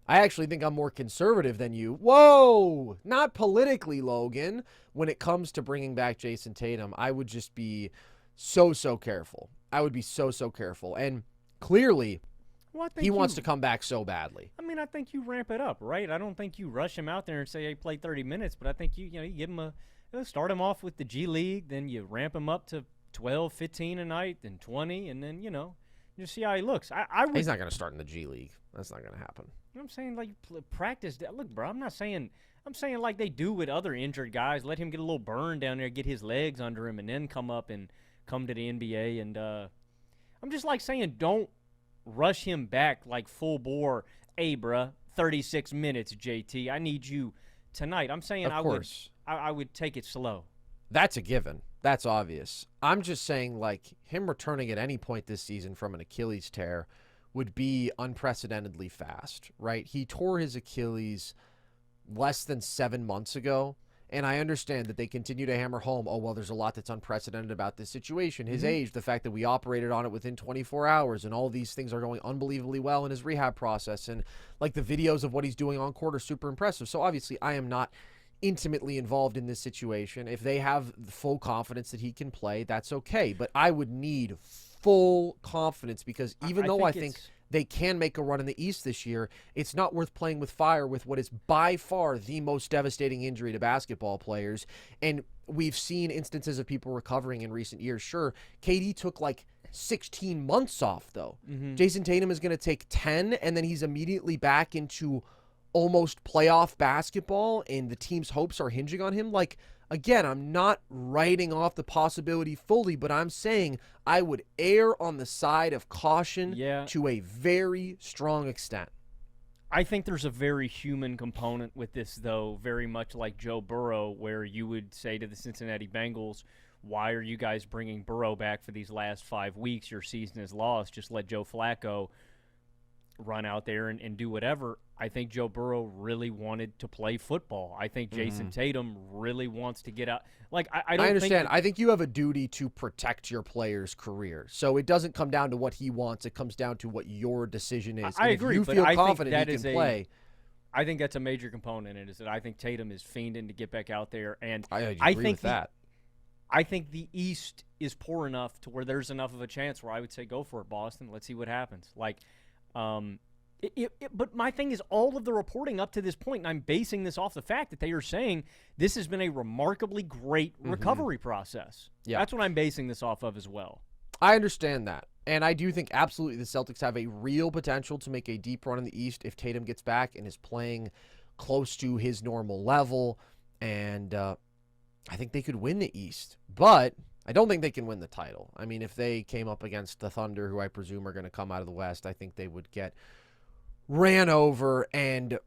I actually think I'm more conservative than you. Whoa! Not politically, Logan. When it comes to bringing back Jayson Tatum, I would just be so, so careful. I would be so, so careful. And clearly, he wants to come back so badly. I mean, I think you ramp it up, right? I don't think you rush him out there and say, hey, play 30 minutes. But I think you give him start him off with the G League. Then you ramp him up to 12, 15 a night, then 20. And then, just see how he looks. He's not going to start in the G League. That's not going to happen. I'm saying, like, practice. Look, bro, I'm saying like they do with other injured guys. Let him get a little burn down there, get his legs under him, and then come to the NBA. And I'm just, like, saying don't rush him back like full bore. Hey, bro, 36 minutes, JT. I need you tonight. I'm saying I would take it slow. That's a given. That's obvious. I'm just saying, like, him returning at any point this season from an Achilles tear would be unprecedentedly fast, right? He tore his Achilles less than 7 months ago, and I understand that they continue to hammer home, oh, well, there's a lot that's unprecedented about this situation. His age, the fact that we operated on it within 24 hours, and all these things are going unbelievably well in his rehab process, and, like, the videos of what he's doing on court are super impressive. So, obviously, I am not intimately involved in this situation. If they have full confidence that he can play, that's okay. But I would need full confidence, because even though I think they can make a run in the East this year, it's not worth playing with fire with what is by far the most devastating injury to basketball players. And we've seen instances of people recovering in recent years. Sure, KD took like 16 months off, though. Jayson Tatum is going to take 10, and then he's immediately back into almost playoff basketball, and the team's hopes are hinging on him. Like, again, I'm not writing off the possibility fully, but I'm saying I would err on the side of caution to a very strong extent. I think there's a very human component with this, though, very much like Joe Burrow, where you would say to the Cincinnati Bengals, why are you guys bringing Burrow back for these last 5 weeks? Your season is lost. Just let Joe Flacco run out there and do whatever. I think Joe Burrow really wanted to play football. I think Jayson Tatum really wants to get out. Like, I understand. I think you have a duty to protect your player's career. So it doesn't come down to what he wants. It comes down to what your decision is. I agree. If you feel confident he can play. I think that's a major component in it, is that I think Tatum is fiending to get back out there. And I agree with that. I think the East is poor enough to where there's enough of a chance where I would say go for it, Boston. Let's see what happens. Like, but my thing is, all of the reporting up to this point, and I'm basing this off the fact that they are saying this has been a remarkably great recovery process. Yeah. That's what I'm basing this off of as well. I understand that. And I do think absolutely the Celtics have a real potential to make a deep run in the East if Tatum gets back and is playing close to his normal level, and I think they could win the East. But I don't think they can win the title. I mean, if they came up against the Thunder, who I presume are going to come out of the West, I think they would get ran over, and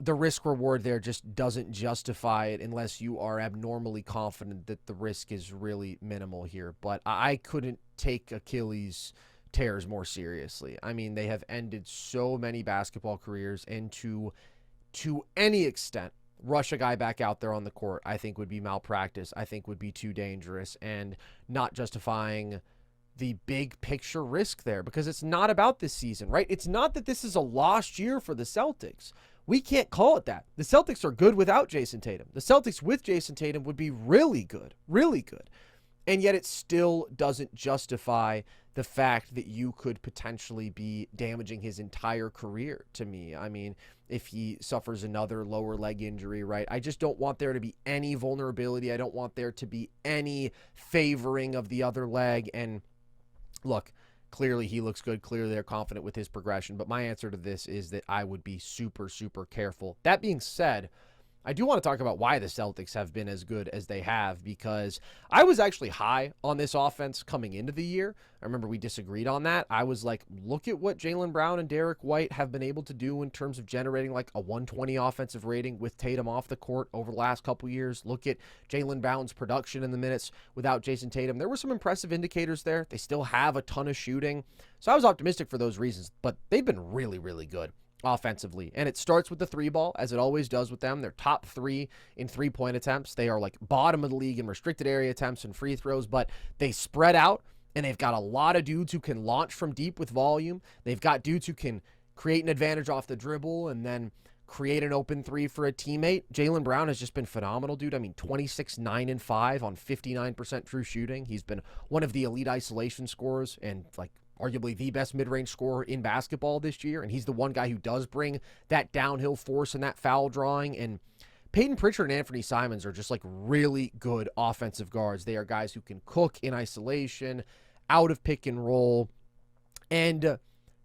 the risk reward there just doesn't justify it unless you are abnormally confident that the risk is really minimal here. But I couldn't take Achilles tears more seriously. I mean, they have ended so many basketball careers, and to any extent, rush a guy back out there on the court, I think would be malpractice. I think would be too dangerous and not justifying the big picture risk there, because it's not about this season, right? It's not that this is a lost year for the Celtics. We can't call it that. The Celtics are good without Jayson Tatum. The Celtics with Jayson Tatum would be really good, really good. And yet it still doesn't justify the fact that you could potentially be damaging his entire career to me. I mean, if he suffers another lower leg injury, right? I just don't want there to be any vulnerability. I don't want there to be any favoring of the other leg. And look, clearly he looks good. Clearly they're confident with his progression. But my answer to this is that I would be super, super careful. That being said, I do want to talk about why the Celtics have been as good as they have, because I was actually high on this offense coming into the year. I remember we disagreed on that. I was like, look at what Jaylen Brown and Derek White have been able to do in terms of generating like a 120 offensive rating with Tatum off the court over the last couple years. Look at Jaylen Brown's production in the minutes without Jayson Tatum. There were some impressive indicators there. They still have a ton of shooting. So I was optimistic for those reasons, but they've been really, really good offensively. And it starts with the three ball, as it always does with them. They're top 3 in 3-point attempts. They are like bottom of the league in restricted area attempts and free throws, but they spread out, and they've got a lot of dudes who can launch from deep with volume. They've got dudes who can create an advantage off the dribble and then create an open three for a teammate. Jaylen Brown has just been phenomenal, dude. I mean, 26, 9, and 5 on 59% true shooting. He's been one of the elite isolation scorers and like arguably the best mid-range scorer in basketball this year, and he's the one guy who does bring that downhill force and that foul drawing. And Peyton Pritchard and Anthony Simons are just like really good offensive guards. They are guys who can cook in isolation, out of pick and roll, and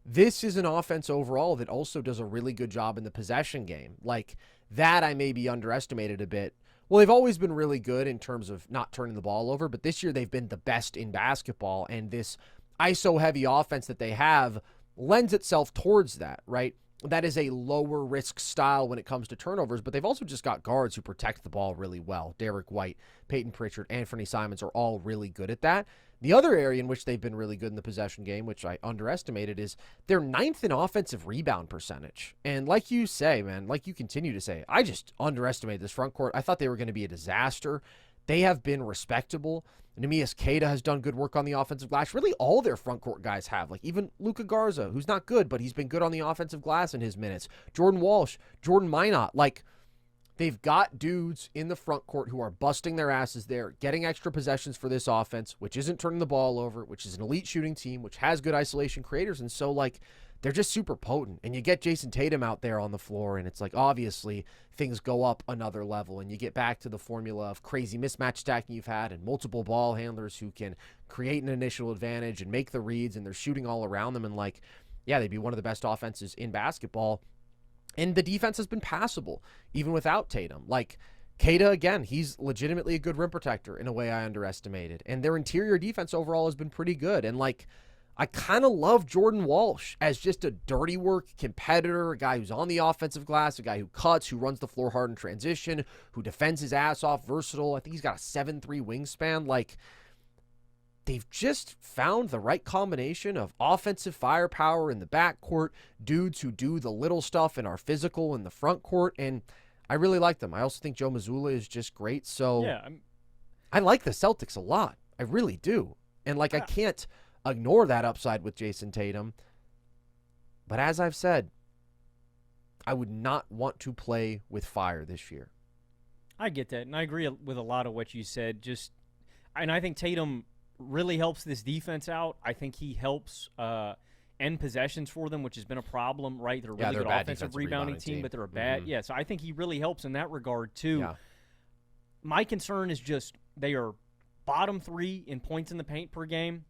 this is an offense overall that also does a really good job in the possession game. Like that I maybe underestimated a bit. Well, they've always been really good in terms of not turning the ball over, but this year they've been the best in basketball, and this ISO-heavy offense that they have lends itself towards that, right? That is a lower risk style when it comes to turnovers, but they've also just got guards who protect the ball really well. Derek White, Peyton Pritchard, Anthony Simons are all really good at that. The other area in which they've been really good in the possession game, which I underestimated, is they're 9th in offensive rebound percentage. And like you say, man, like you continue to say, I just underestimated this front court. I thought they were going to be a disaster. They have been respectable. Neemias Queta has done good work on the offensive glass. Really, all their front court guys have. Like even Luka Garza, who's not good, but he's been good on the offensive glass in his minutes. Jordan Walsh, Jordan Minot. Like, they've got dudes in the front court who are busting their asses there, getting extra possessions for this offense, which isn't turning the ball over, which is an elite shooting team, which has good isolation creators. And so, like, they're just super potent. And you get Jayson Tatum out there on the floor, and it's like, obviously, things go up another level. And you get back to the formula of crazy mismatch stacking you've had and multiple ball handlers who can create an initial advantage and make the reads, and they're shooting all around them. And, like, yeah, they'd be one of the best offenses in basketball. And the defense has been passable, even without Tatum. Like, Queta, again, he's legitimately a good rim protector in a way I underestimated. And their interior defense overall has been pretty good. And, like, I kind of love Jordan Walsh as just a dirty work competitor, a guy who's on the offensive glass, a guy who cuts, who runs the floor hard in transition, who defends his ass off, versatile. I think he's got a 7'3" wingspan. Like, they've just found the right combination of offensive firepower in the backcourt, dudes who do the little stuff and are physical in the front court, and I really like them. I also think Joe Mazzulla is just great. So yeah, I like the Celtics a lot. I really do. And, like, I can't ignore that upside with Jayson Tatum. But as I've said, I would not want to play with fire this year. I get that, and I agree with a lot of what you said. And I think Tatum really helps this defense out. I think he helps end possessions for them, which has been a problem, right? They're a really good offensive rebounding team, but they're a bad. Mm-hmm. Yeah, so I think he really helps in that regard, too. Yeah. My concern is just they are bottom 3 in points in the paint per game.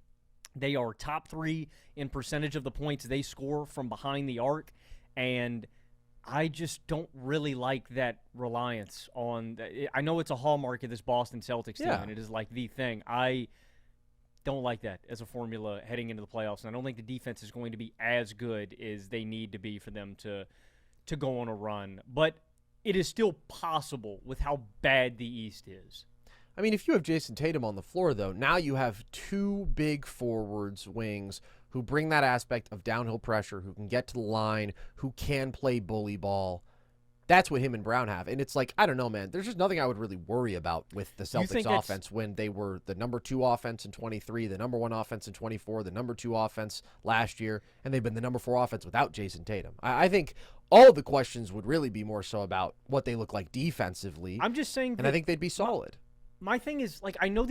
They are top 3 in percentage of the points they score from behind the arc. And I just don't really like that reliance on. I know it's a hallmark of this Boston Celtics team, Yeah. and it is like the thing. I don't like that as a formula heading into the playoffs, and I don't think the defense is going to be as good as they need to be for them to go on a run. But it is still possible with how bad the East is. I mean, if you have Jayson Tatum on the floor, though, now you have two big forwards, wings, who bring that aspect of downhill pressure, who can get to the line, who can play bully ball. That's what him and Brown have. And it's like, I don't know, man. There's just nothing I would really worry about with the Celtics offense when they were the number 2 offense in 23, the number 1 offense in 24, the number 2 offense last year, and they've been the number 4 offense without Jayson Tatum. I think all of the questions would really be more so about what they look like defensively. I'm just saying, and I think they'd be solid. My thing is, like, I know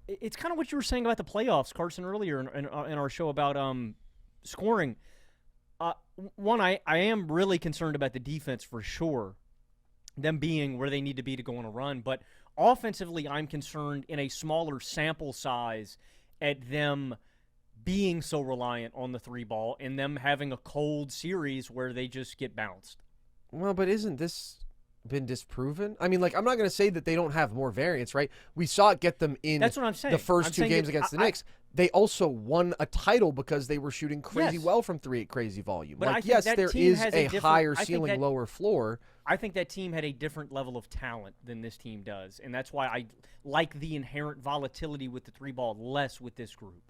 it's kind of what you were saying about the playoffs, Carson, earlier in our show about scoring. One, I am really concerned about the defense for sure, them being where they need to be to go on a run. But offensively, I'm concerned in a smaller sample size at them being so reliant on the 3 ball and them having a cold series where they just get bounced. Well, but isn't this been disproven? I mean, like, I'm not going to say that they don't have more variance, right? We saw it get them in That's what I'm saying. the first 2 games against the Knicks. They also won a title because they were shooting crazy well from 3 at crazy volume. But like, yes, there is a higher ceiling, lower floor. I think that team had a different level of talent than this team does, and that's why I like the inherent volatility with the 3 ball less with this group.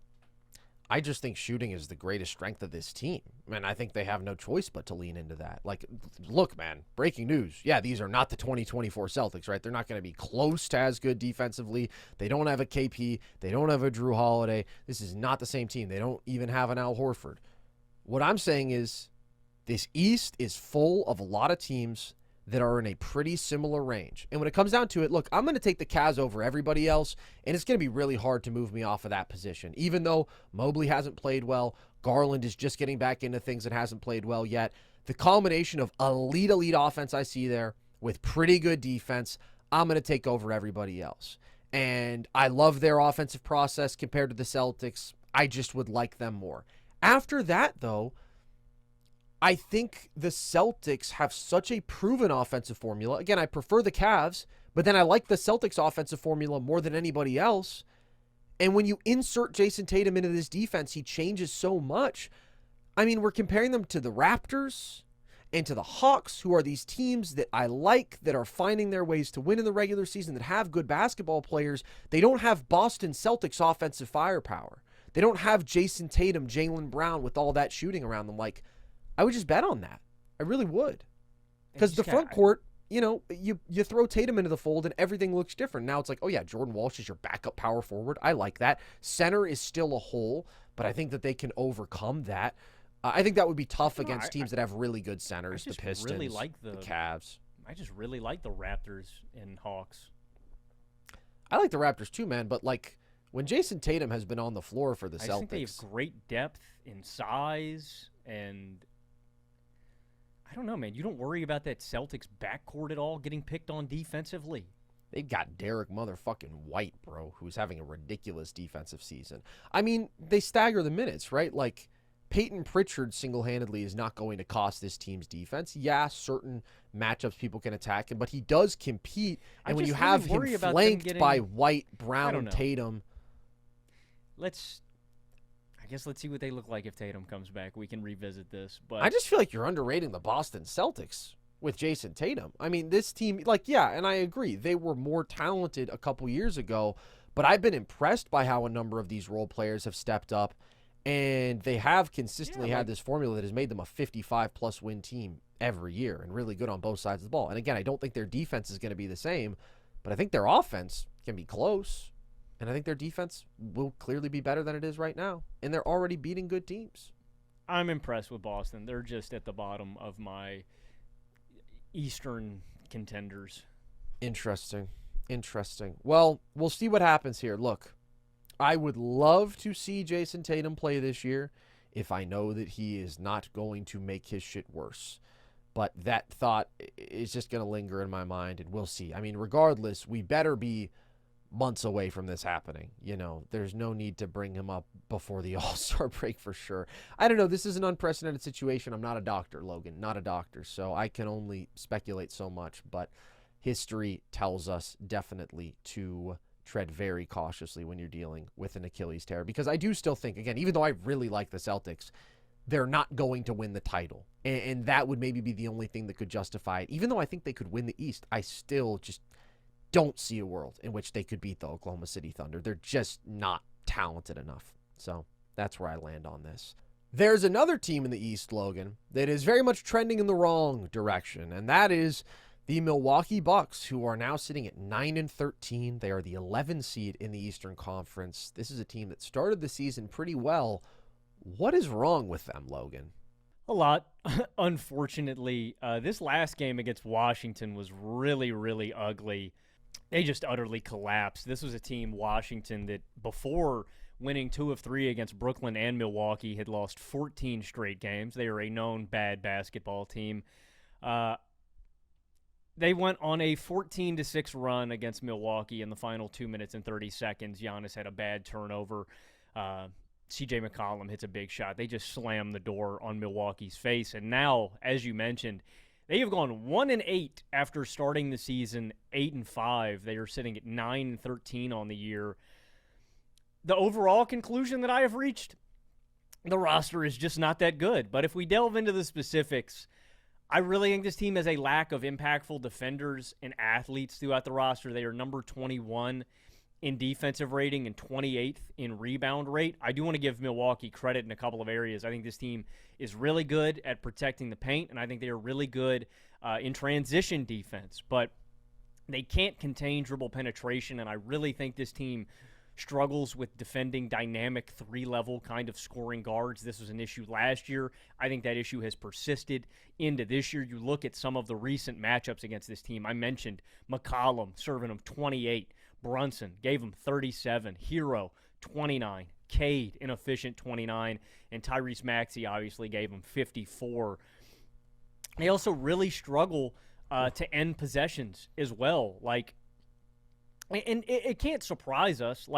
I just think shooting is the greatest strength of this team. And I think they have no choice but to lean into that. Like, look, man, breaking news. Yeah, these are not the 2024 Celtics, right? They're not going to be close to as good defensively. They don't have a KP. They don't have a Drew Holiday. This is not the same team. They don't even have an Al Horford. What I'm saying is this East is full of a lot of teams that are in a pretty similar range. And when it comes down to it, look, I'm going to take the Cavs over everybody else, and it's going to be really hard to move me off of that position. Even though Mobley hasn't played well, Garland is just getting back into things and hasn't played well yet. The culmination of elite offense I see there with pretty good defense, I'm going to take over everybody else. And I love their offensive process compared to the Celtics. I just would like them more. After that, though, I think the Celtics have such a proven offensive formula. Again, I prefer the Cavs, but then I like the Celtics offensive formula more than anybody else. And when you insert Jayson Tatum into this defense, he changes so much. I mean, we're comparing them to the Raptors and to the Hawks, who are these teams that I like, that are finding their ways to win in the regular season, that have good basketball players. They don't have Boston Celtics offensive firepower. They don't have Jayson Tatum, Jalen Brown with all that shooting around them. Like, I would just bet on that. I really would. Because the front court, you throw Tatum into the fold and everything looks different. Now it's like, oh yeah, Jordan Walsh is your backup power forward. I like that. Center is still a hole, but I think that they can overcome that. I think that would be tough against teams that have really good centers, the Pistons, really like the Cavs. I just really like the Raptors and Hawks. I like the Raptors too, man, but like when Jayson Tatum has been on the floor for the Celtics. I think they have great depth in size and I don't know, man. You don't worry about that Celtics backcourt at all getting picked on defensively. They've got Derek motherfucking White, bro, who's having a ridiculous defensive season. I mean, they stagger the minutes, right? Like, Peyton Pritchard single-handedly is not going to cost this team's defense. Yeah, certain matchups people can attack him, but he does compete. And when you have him flanked by White, Brown, and Tatum. Let's see what they look like if Tatum comes back. We can revisit this. But I just feel like you're underrating the Boston Celtics with Jayson Tatum. I mean, this team, like, yeah, and I agree. They were more talented a couple years ago, but I've been impressed by how a number of these role players have stepped up, and they have consistently had this formula that has made them a 55-plus win team every year and really good on both sides of the ball. And again, I don't think their defense is going to be the same, but I think their offense can be close. And I think their defense will clearly be better than it is right now. And they're already beating good teams. I'm impressed with Boston. They're just at the bottom of my Eastern contenders. Interesting. Well, we'll see what happens here. Look, I would love to see Jayson Tatum play this year if I know that he is not going to make his shit worse. But that thought is just going to linger in my mind, and we'll see. I mean, regardless, we better be months away from this happening. There's no need to bring him up before the All-Star break for sure. I don't know. This is an unprecedented situation. I'm not a doctor, Logan, not a doctor, so I can only speculate so much, but history tells us definitely to tread very cautiously when you're dealing with an Achilles tear, because I do still think, again, even though I really like the Celtics, they're not going to win the title. And that would maybe be the only thing that could justify it. Even though I think they could win the East, I still just don't see a world in which they could beat the Oklahoma City Thunder. They're just not talented enough. So that's where I land on this. There's another team in the East, Logan, that is very much trending in the wrong direction, and that is the Milwaukee Bucks, who are now sitting at 9-13. They are the 11 seed in the Eastern Conference. This is a team that started the season pretty well. What is wrong with them, Logan? A lot. Unfortunately, this last game against Washington was really, really ugly. They just utterly collapsed. This was a team, Washington, that before winning 2 of 3 against Brooklyn and Milwaukee had lost 14 straight games. They are a known bad basketball team. They went on a 14-6 run against Milwaukee in the final 2 minutes and 30 seconds. Giannis had a bad turnover. C.J. McCollum hits a big shot. They just slammed the door on Milwaukee's face. And now, as you mentioned, they have gone 1-8 after starting the season 8-5. They are sitting at 9-13 on the year. The overall conclusion that I have reached, the roster is just not that good. But if we delve into the specifics, I really think this team has a lack of impactful defenders and athletes throughout the roster. They are number 21 in defensive rating and 28th in rebound rate. I do want to give Milwaukee credit in a couple of areas. I think this team is really good at protecting the paint, and I think they are really good in transition defense. But they can't contain dribble penetration, and I really think this team struggles with defending dynamic 3-level kind of scoring guards. This was an issue last year. I think that issue has persisted into this year. You look at some of the recent matchups against this team. I mentioned McCollum serving them 28. Brunson gave him 37. Hero, 29. Cade, inefficient, 29. And Tyrese Maxey obviously gave him 54. They also really struggle to end possessions as well. And it can't surprise us.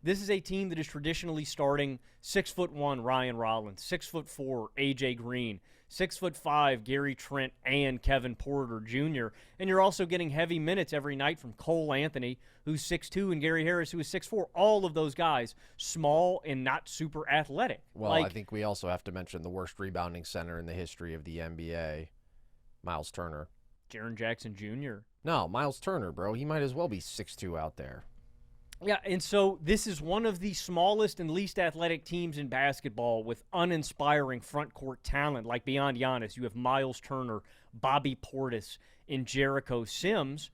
This is a team that is traditionally starting 6'1" Ryan Rollins, 6'4" AJ Green, 6'5" Gary Trent and Kevin Porter Jr. And you're also getting heavy minutes every night from Cole Anthony, who's 6'2", and Gary Harris, who is 6'4". All of those guys, small and not super athletic. Well, I think we also have to mention the worst rebounding center in the history of the NBA, Miles Turner. Jaren Jackson Jr. No, Miles Turner, bro. He might as well be 6'2" out there. Yeah, and so this is one of the smallest and least athletic teams in basketball with uninspiring front court talent. Like beyond Giannis, you have Miles Turner, Bobby Portis, and Jericho Sims.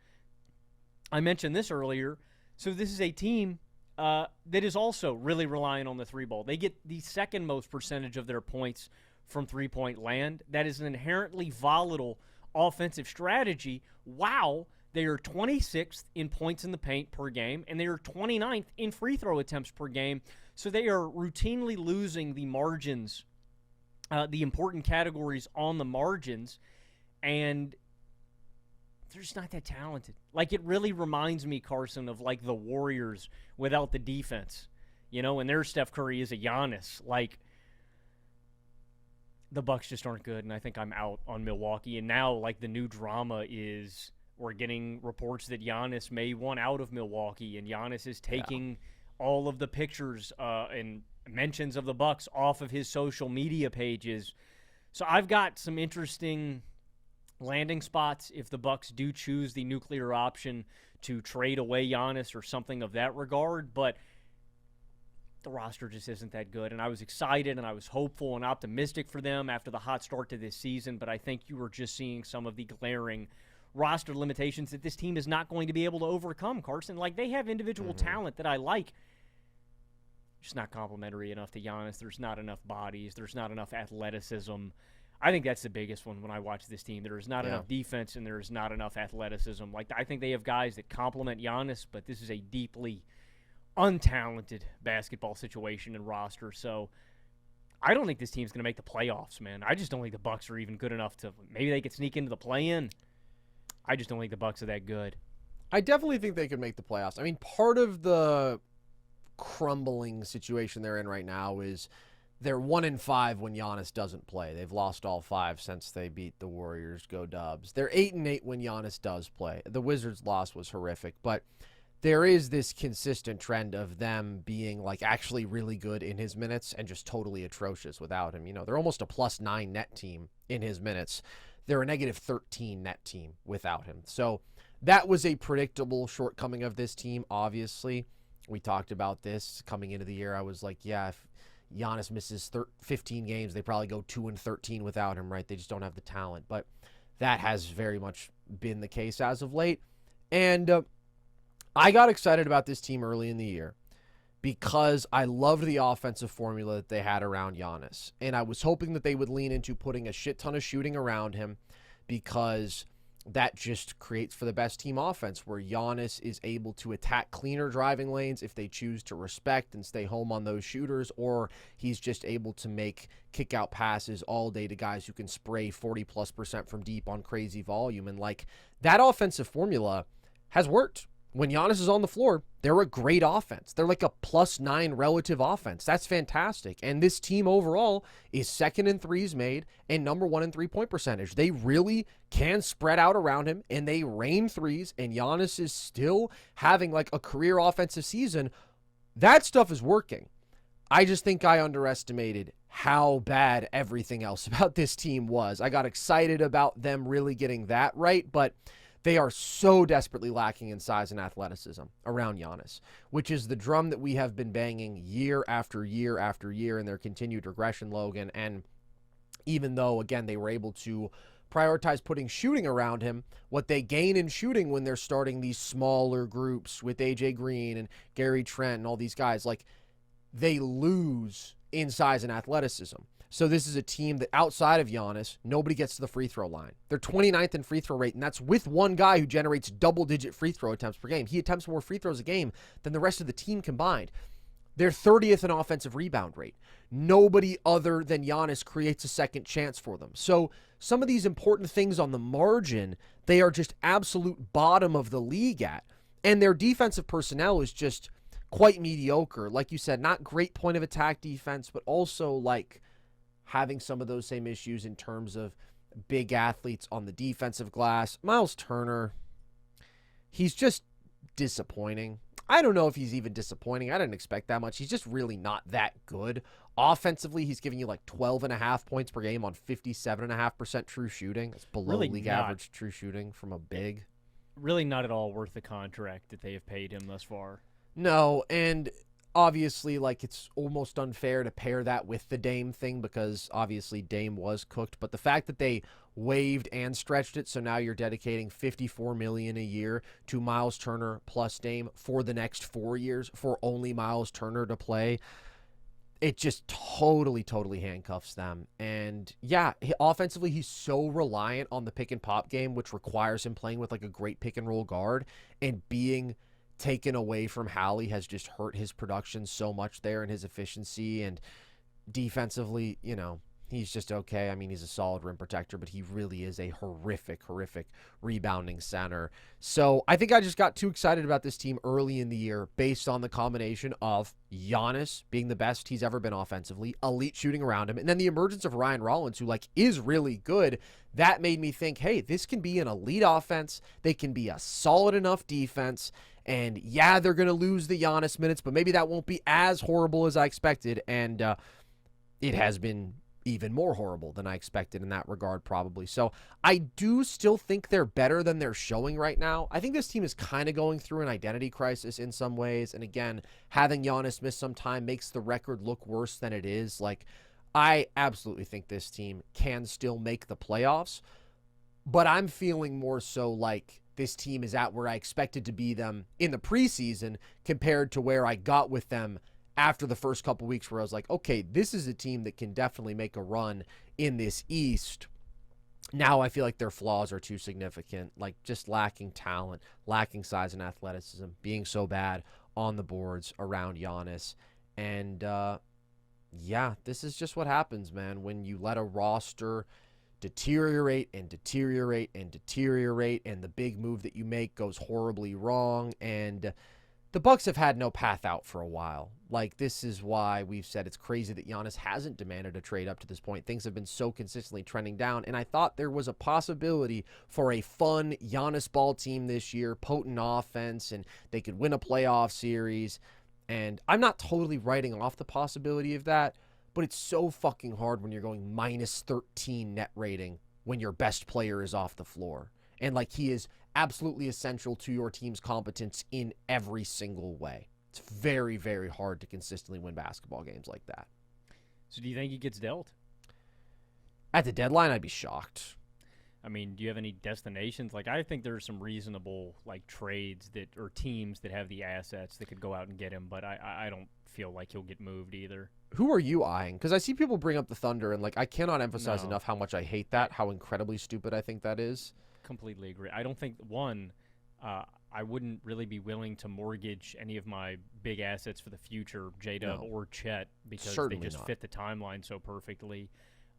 I mentioned this earlier. So this is a team that is also really relying on the 3-ball. They get the second most percentage of their points from 3-point land. That is an inherently volatile offensive strategy. Wow. They are 26th in points in the paint per game, and they are 29th in free throw attempts per game. So they are routinely losing the margins, the important categories on the margins, and they're just not that talented. It really reminds me, Carson, of the Warriors without the defense, and their Steph Curry is a Giannis. The Bucks just aren't good, and I think I'm out on Milwaukee. And now, the new drama is we're getting reports that Giannis may want out of Milwaukee, and Giannis is taking all of the pictures and mentions of the Bucks off of his social media pages. So I've got some interesting landing spots if the Bucks do choose the nuclear option to trade away Giannis or something of that regard, but the roster just isn't that good. And I was excited and I was hopeful and optimistic for them after the hot start to this season, but I think you were just seeing some of the glaring roster limitations that this team is not going to be able to overcome, Carson. They have individual talent that I like, just not complimentary enough to Giannis. There's not enough bodies. There's not enough athleticism. I think that's the biggest one when I watch this team. There is not enough defense and there is not enough athleticism. I think they have guys that complement Giannis, but this is a deeply untalented basketball situation and roster. So I don't think this team's going to make the playoffs, man. I just don't think the Bucks are even good enough to – maybe they could sneak into the play-in. I just don't think the Bucks are that good. I definitely think they could make the playoffs. I mean, part of the crumbling situation they're in right now is they're 1-5 when Giannis doesn't play. They've lost all 5 since they beat the Warriors. Go Dubs. They're 8-8 when Giannis does play. The Wizards' loss was horrific, but there is this consistent trend of them being like actually really good in his minutes and just totally atrocious without him. You know, they're almost a +9 net team in his minutes. They're a -13 net team without him. So that was a predictable shortcoming of this team, obviously. We talked about this coming into the year. I was like, yeah, if Giannis misses 15 games, they probably go 2-13 without him, right? They just don't have the talent. But that has very much been the case as of late. And I got excited about this team early in the year because I loved the offensive formula that they had around Giannis. And I was hoping that they would lean into putting a shit ton of shooting around him because that just creates for the best team offense where Giannis is able to attack cleaner driving lanes if they choose to respect and stay home on those shooters, or he's just able to make kick out passes all day to guys who can spray 40+% from deep on crazy volume. And like that offensive formula has worked. When Giannis is on the floor, they're a great offense. They're like a +9 relative offense. That's fantastic. And this team overall is second in threes made and number 1 in three-point percentage. They really can spread out around him, and they rain threes, and Giannis is still having like a career offensive season. That stuff is working. I just think I underestimated how bad everything else about this team was. I got excited about them really getting that right, but they are so desperately lacking in size and athleticism around Giannis, which is the drum that we have been banging year after year after year in their continued regression, Logan. And even though, again, they were able to prioritize putting shooting around him, what they gain in shooting when they're starting these smaller groups with AJ Green and Gary Trent and all these guys, like they lose in size and athleticism. So this is a team that outside of Giannis, nobody gets to the free throw line. They're 29th in free throw rate, and that's with one guy who generates double-digit free throw attempts per game. He attempts more free throws a game than the rest of the team combined. They're 30th in offensive rebound rate. Nobody other than Giannis creates a second chance for them. So some of these important things on the margin, they are just absolute bottom of the league at. And their defensive personnel is just quite mediocre. Like you said, not great point of attack defense, but also like having some of those same issues in terms of big athletes on the defensive glass. Miles Turner, he's just disappointing. I don't know if he's even disappointing. I didn't expect that much. He's just really not that good. Offensively, he's giving you like 12.5 points per game on 57.5% true shooting. That's below Really league not. average true shooting from a big. Really not at all worth the contract that they have paid him thus far. No, and obviously, like, it's almost unfair to pair that with the Dame thing because obviously Dame was cooked, but the fact that they waived and stretched it, so now you're dedicating $54 million a year to Miles Turner plus Dame for the next 4 years for only Miles Turner to play, it just totally handcuffs them. And yeah, offensively, he's so reliant on the pick and pop game, which requires him playing with like a great pick and roll guard, and being taken away from Hallie has just hurt his production so much there and his efficiency. And defensively, you know, he's just okay. I mean, he's a solid rim protector, but he really is a horrific rebounding center. So I think I just got too excited about this team early in the year based on the combination of Giannis being the best he's ever been offensively, elite shooting around him, and then the emergence of Ryan Rollins, who like is really good. That made me think, hey, this can be an elite offense. They can be a solid enough defense. And yeah, they're going to lose the Giannis minutes, but maybe that won't be as horrible as I expected. And it has been even more horrible than I expected in that regard, probably. So I do still think they're better than they're showing right now. I think this team is kind of going through an identity crisis in some ways. And again, having Giannis miss some time makes the record look worse than it is. Like, I absolutely think this team can still make the playoffs, but I'm feeling more so like this team is at where I expected to be them in the preseason compared to where I got with them after the first couple weeks, where I was like, okay, this is a team that can definitely make a run in this East. Now I feel like their flaws are too significant, like just lacking talent, lacking size and athleticism, being so bad on the boards around Giannis. And yeah, this is just what happens, man, when you let a roster deteriorate and deteriorate and deteriorate, and the big move that you make goes horribly wrong, and the Bucks have had no path out for a while. Like, this is why we've said it's crazy that Giannis hasn't demanded a trade up to this point. Things have been so consistently trending down, and I thought there was a possibility for a fun Giannis ball team this year, potent offense, and they could win a playoff series. And I'm not totally writing off the possibility of that, but it's so fucking hard when you're going minus 13 net rating when your best player is off the floor. And, like, he is absolutely essential to your team's competence in every single way. It's very, very hard to consistently win basketball games like that. So do you think he gets dealt? At the deadline, I'd be shocked. I mean, do you have any destinations? Like, I think there's some reasonable, like, trades that or teams that have the assets that could go out and get him, but I don't feel like he'll get moved either. Who are you eyeing? Because I see people bring up the Thunder, and, like, I cannot emphasize enough how much I hate that, how incredibly stupid I think that is. Completely agree. I don't think, I wouldn't really be willing to mortgage any of my big assets for the future, J-Dub or Chet, because Certainly they just not. fit the timeline so perfectly.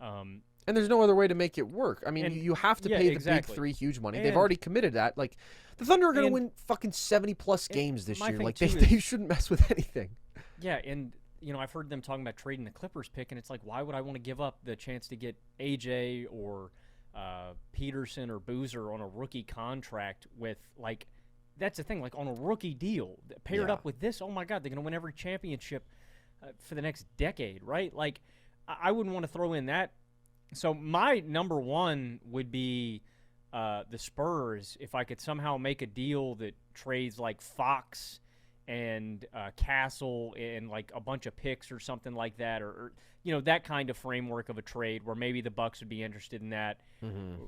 And there's no other way to make it work. I mean, you have to pay the big three huge money. They've already committed that. Like, the Thunder are going to win fucking 70-plus games this year. Like, they shouldn't mess with anything. Yeah, and, you know, I've heard them talking about trading the Clippers pick, and it's like, why would I want to give up the chance to get AJ or Peterson or Boozer on a rookie contract with, like, that's the thing, like, on a rookie deal, paired up with this, oh, my God, they're going to win every championship for the next decade, right? Like, I wouldn't want to throw in that. So my number one would be the Spurs. If I could somehow make a deal that trades, like, Fox and Castle and, like, a bunch of picks or something like that, or you know, that kind of framework of a trade where maybe the Bucks would be interested in that,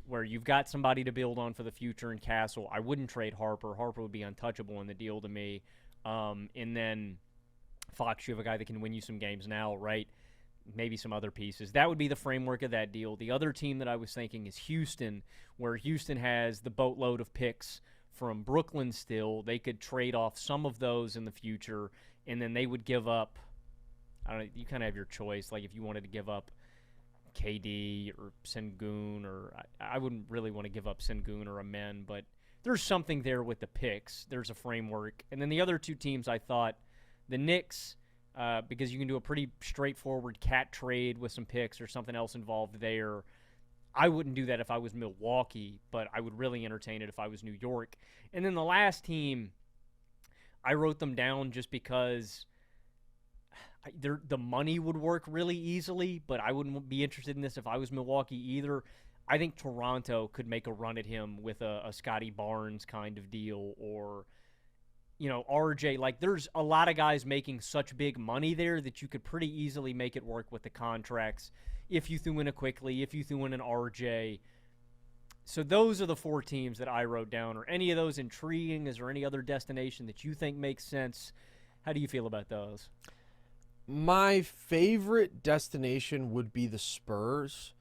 where you've got somebody to build on for the future in Castle. I wouldn't trade Harper. Harper would be untouchable in the deal to me. And then Fox, you have a guy that can win you some games now, right? Maybe some other pieces. That would be the framework of that deal. The other team that I was thinking is Houston, where Houston has the boatload of picks from Brooklyn still. They could trade off some of those in the future, and then they would give up, I don't know, you kind of have your choice. Like, if you wanted to give up KD or Sengun, or I wouldn't really want to give up Sengun or Amen, but there's something there with the picks. There's a framework. And then the other two teams, I thought, the Knicks, because you can do a pretty straightforward cat trade with some picks or something else involved there. I wouldn't do that if I was Milwaukee, but I would really entertain it if I was New York. And then the last team, I wrote them down just because the money would work really easily, but I wouldn't be interested in this if I was Milwaukee either. I think Toronto could make a run at him with a Scotty Barnes kind of deal, or, you know, RJ. Like, there's a lot of guys making such big money there that you could pretty easily make it work with the contracts if you threw in a Quickly, if you threw in an RJ. So those are the four teams that I wrote down. Are any of those intriguing? Is there any other destination that you think makes sense? How do you feel about those? My favorite destination would be the Spurs.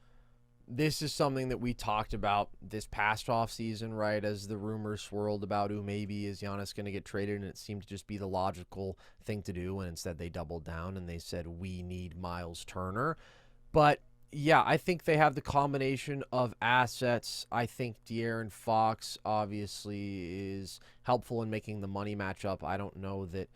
This is something that we talked about this past offseason, right, as the rumors swirled about who maybe is Giannis going to get traded, and it seemed to just be the logical thing to do, and instead they doubled down and they said, we need Miles Turner. But, yeah, I think they have the combination of assets. I think De'Aaron Fox obviously is helpful in making the money match up. I don't know that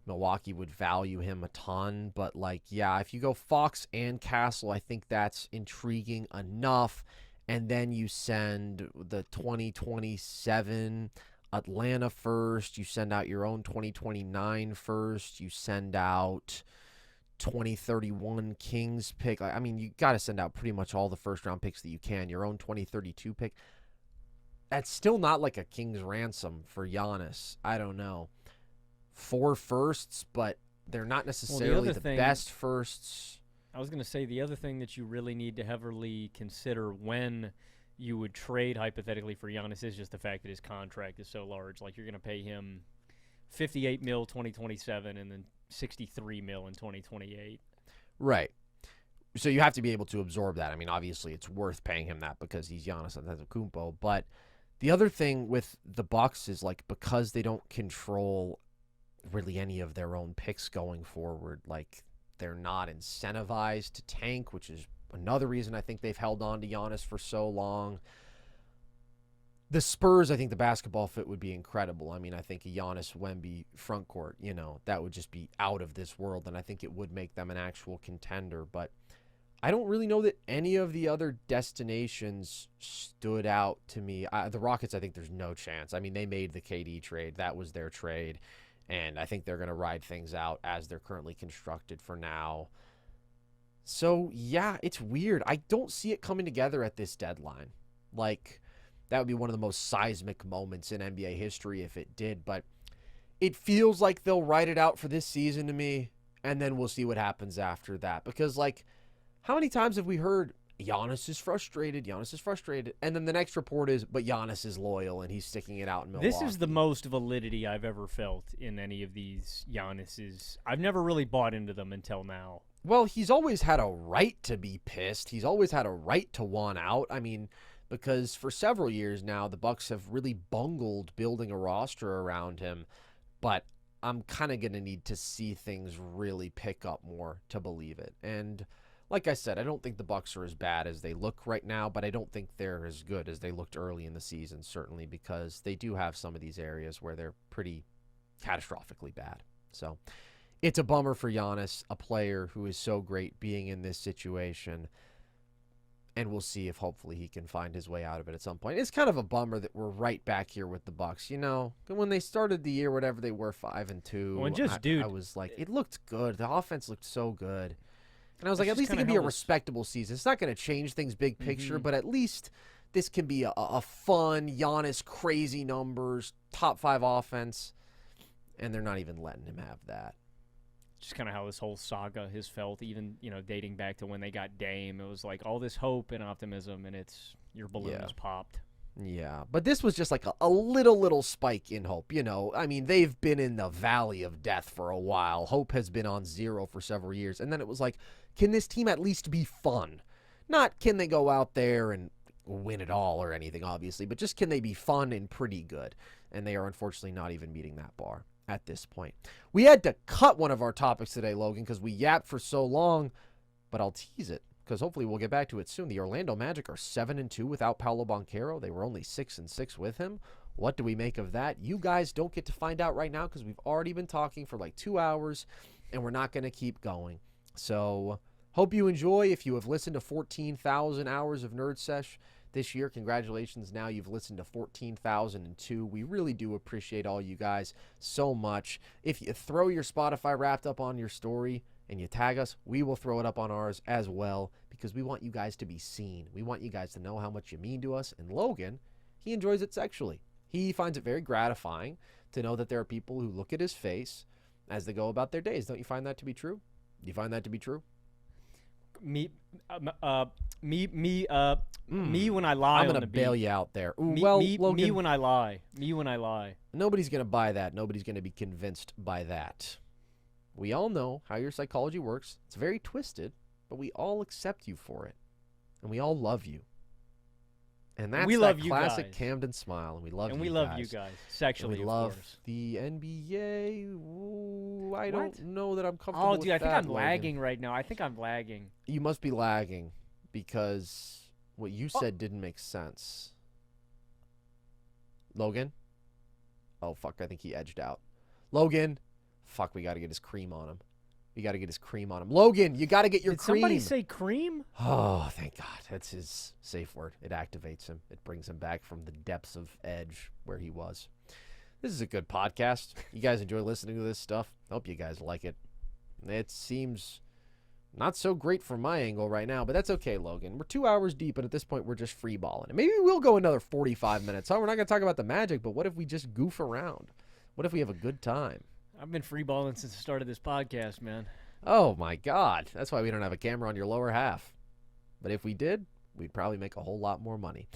Milwaukee would value him a ton, but, like, yeah, if you go Fox and Castle, I think that's intriguing enough. And then you send the 2027 Atlanta first, you send out your own 2029 first, you send out 2031 Kings pick. I mean, you got to send out pretty much all the first round picks that you can, your own 2032 pick. That's still not like a King's ransom for Giannis. I don't know. 4 firsts, but they're not necessarily the best firsts. I was going to say the other thing that you really need to heavily consider when you would trade hypothetically for Giannis is just the fact that his contract is so large. Like, you're going to pay him $58 million 2027 and then $63 million in 2028. Right. So you have to be able to absorb that. I mean, obviously it's worth paying him that because he's Giannis Antetokounmpo, but the other thing with the Bucks is, like, because they don't control really any of their own picks going forward, like, they're not incentivized to tank, which is another reason I think they've held on to Giannis for so long. The Spurs, I think the basketball fit would be incredible. I mean, I think a Giannis Wemby front court, that would just be out of this world, and I think it would make them an actual contender. But I don't really know that any of the other destinations stood out to me. The Rockets, I think there's no chance. I mean, they made the KD trade. That was their trade, and I think they're going to ride things out as they're currently constructed for now. So, yeah, it's weird. I don't see it coming together at this deadline. Like, that would be one of the most seismic moments in NBA history if it did. But it feels like they'll write it out for this season to me, and then we'll see what happens after that. Because, like, how many times have we heard Giannis is frustrated, and then the next report is, but Giannis is loyal, and he's sticking it out in Milwaukee. This is the most validity I've ever felt in any of these Giannis's. I've never really bought into them until now. Well, he's always had a right to be pissed. He's always had a right to want out. I mean, because for several years now, the Bucks have really bungled building a roster around him. But I'm kind of going to need to see things really pick up more to believe it. And like I said, I don't think the Bucks are as bad as they look right now, but I don't think they're as good as they looked early in the season, certainly, because they do have some of these areas where they're pretty catastrophically bad. So it's a bummer for Giannis, a player who is so great being in this situation. And we'll see if hopefully he can find his way out of it at some point. It's kind of a bummer that we're right back here with the Bucks. When they started the year, whatever they were, 5-2. Well, I was like, it looked good. The offense looked so good. And I was like, That's at least it just can be kinda a how respectable season. It's not going to change things big picture, but at least this can be a fun, Giannis, crazy numbers, top 5 offense. And they're not even letting him have that. Just kind of how this whole saga has felt, even, dating back to when they got Dame. It was like all this hope and optimism, and your balloon is popped. Yeah, but this was just like a little spike in hope, I mean, they've been in the valley of death for a while. Hope has been on zero for several years. And then it was like, can this team at least be fun? Not can they go out there and win it all or anything, obviously, but just can they be fun and pretty good? And they are unfortunately not even meeting that bar at this point. We had to cut one of our topics today, Logan, because we yapped for so long, but I'll tease it because hopefully we'll get back to it soon. The Orlando Magic are 7-2 without Paolo Banchero. They were only 6-6 with him. What do we make of that? You guys don't get to find out right now because we've already been talking for like 2 hours, and we're not going to keep going. So hope you enjoy. If you have listened to 14,000 hours of Nerd Sesh this year, congratulations. Now you've listened to 14,002. We really do appreciate all you guys so much. If you throw your Spotify Wrapped up on your story and you tag us, we will throw it up on ours as well because we want you guys to be seen. We want you guys to know how much you mean to us. And Logan, he enjoys it sexually. He finds it very gratifying to know that there are people who look at his face as they go about their days. Don't you find that to be true? Do you find that to be true? Me when I lie. I'm gonna bail you out there. Ooh, Logan, me when I lie. Me when I lie. Nobody's gonna buy that. Nobody's gonna be convinced by that. We all know how your psychology works. It's very twisted, but we all accept you for it, and we all love you. And that's that classic Camden smile, and we love you guys. And we love you guys sexually. And we love the NBA. Ooh, I don't know that I'm comfortable. Oh, with dude, I think that, I'm Logan. lagging right now. I think I'm lagging. You must be lagging because what you said didn't make sense. Logan? Oh, fuck, I think he edged out. Logan? Fuck, we got to get his cream on him. Logan, you got to get your Did cream. somebody say cream? Oh, thank God. That's his safe word. It activates him. It brings him back from the depths of edge where he was. This is a good podcast. You guys enjoy listening to this stuff? I hope you guys like it. It seems not so great from my angle right now, but that's okay, Logan. We're 2 hours deep, and at this point, we're just free balling. And maybe we'll go another 45 minutes. We're not going to talk about the Magic, but what if we just goof around? What if we have a good time? I've been freeballing since the start of this podcast, man. Oh, my God. That's why we don't have a camera on your lower half. But if we did, we'd probably make a whole lot more money.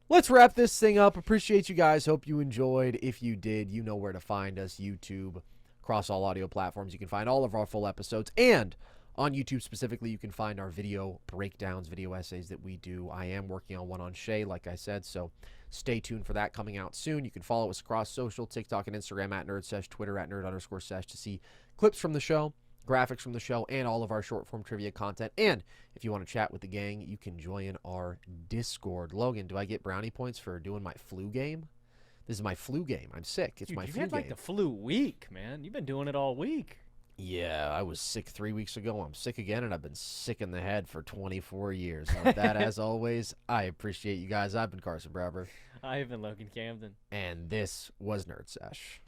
Let's wrap this thing up. Appreciate you guys. Hope you enjoyed. If you did, you know where to find us. YouTube, across all audio platforms. You can find all of our full episodes. And on YouTube specifically, you can find our video breakdowns, video essays that we do. I am working on one on Shai, like I said, so stay tuned for that coming out soon. You can follow us across social, TikTok and Instagram at NerdSesh, Twitter at Nerd_Sesh to see clips from the show, graphics from the show, and all of our short-form trivia content. And if you want to chat with the gang, you can join our Discord. Logan, do I get brownie points for doing my flu game? This is my flu game. I'm sick. It's Dude, my you've flu had like game. the flu week, man. You've been doing it all week. Yeah, I was sick 3 weeks ago. I'm sick again, and I've been sick in the head for 24 years. So with that, as always, I appreciate you guys. I've been Carson Browber. I have been Logan Camden. And this was Nerd Sesh.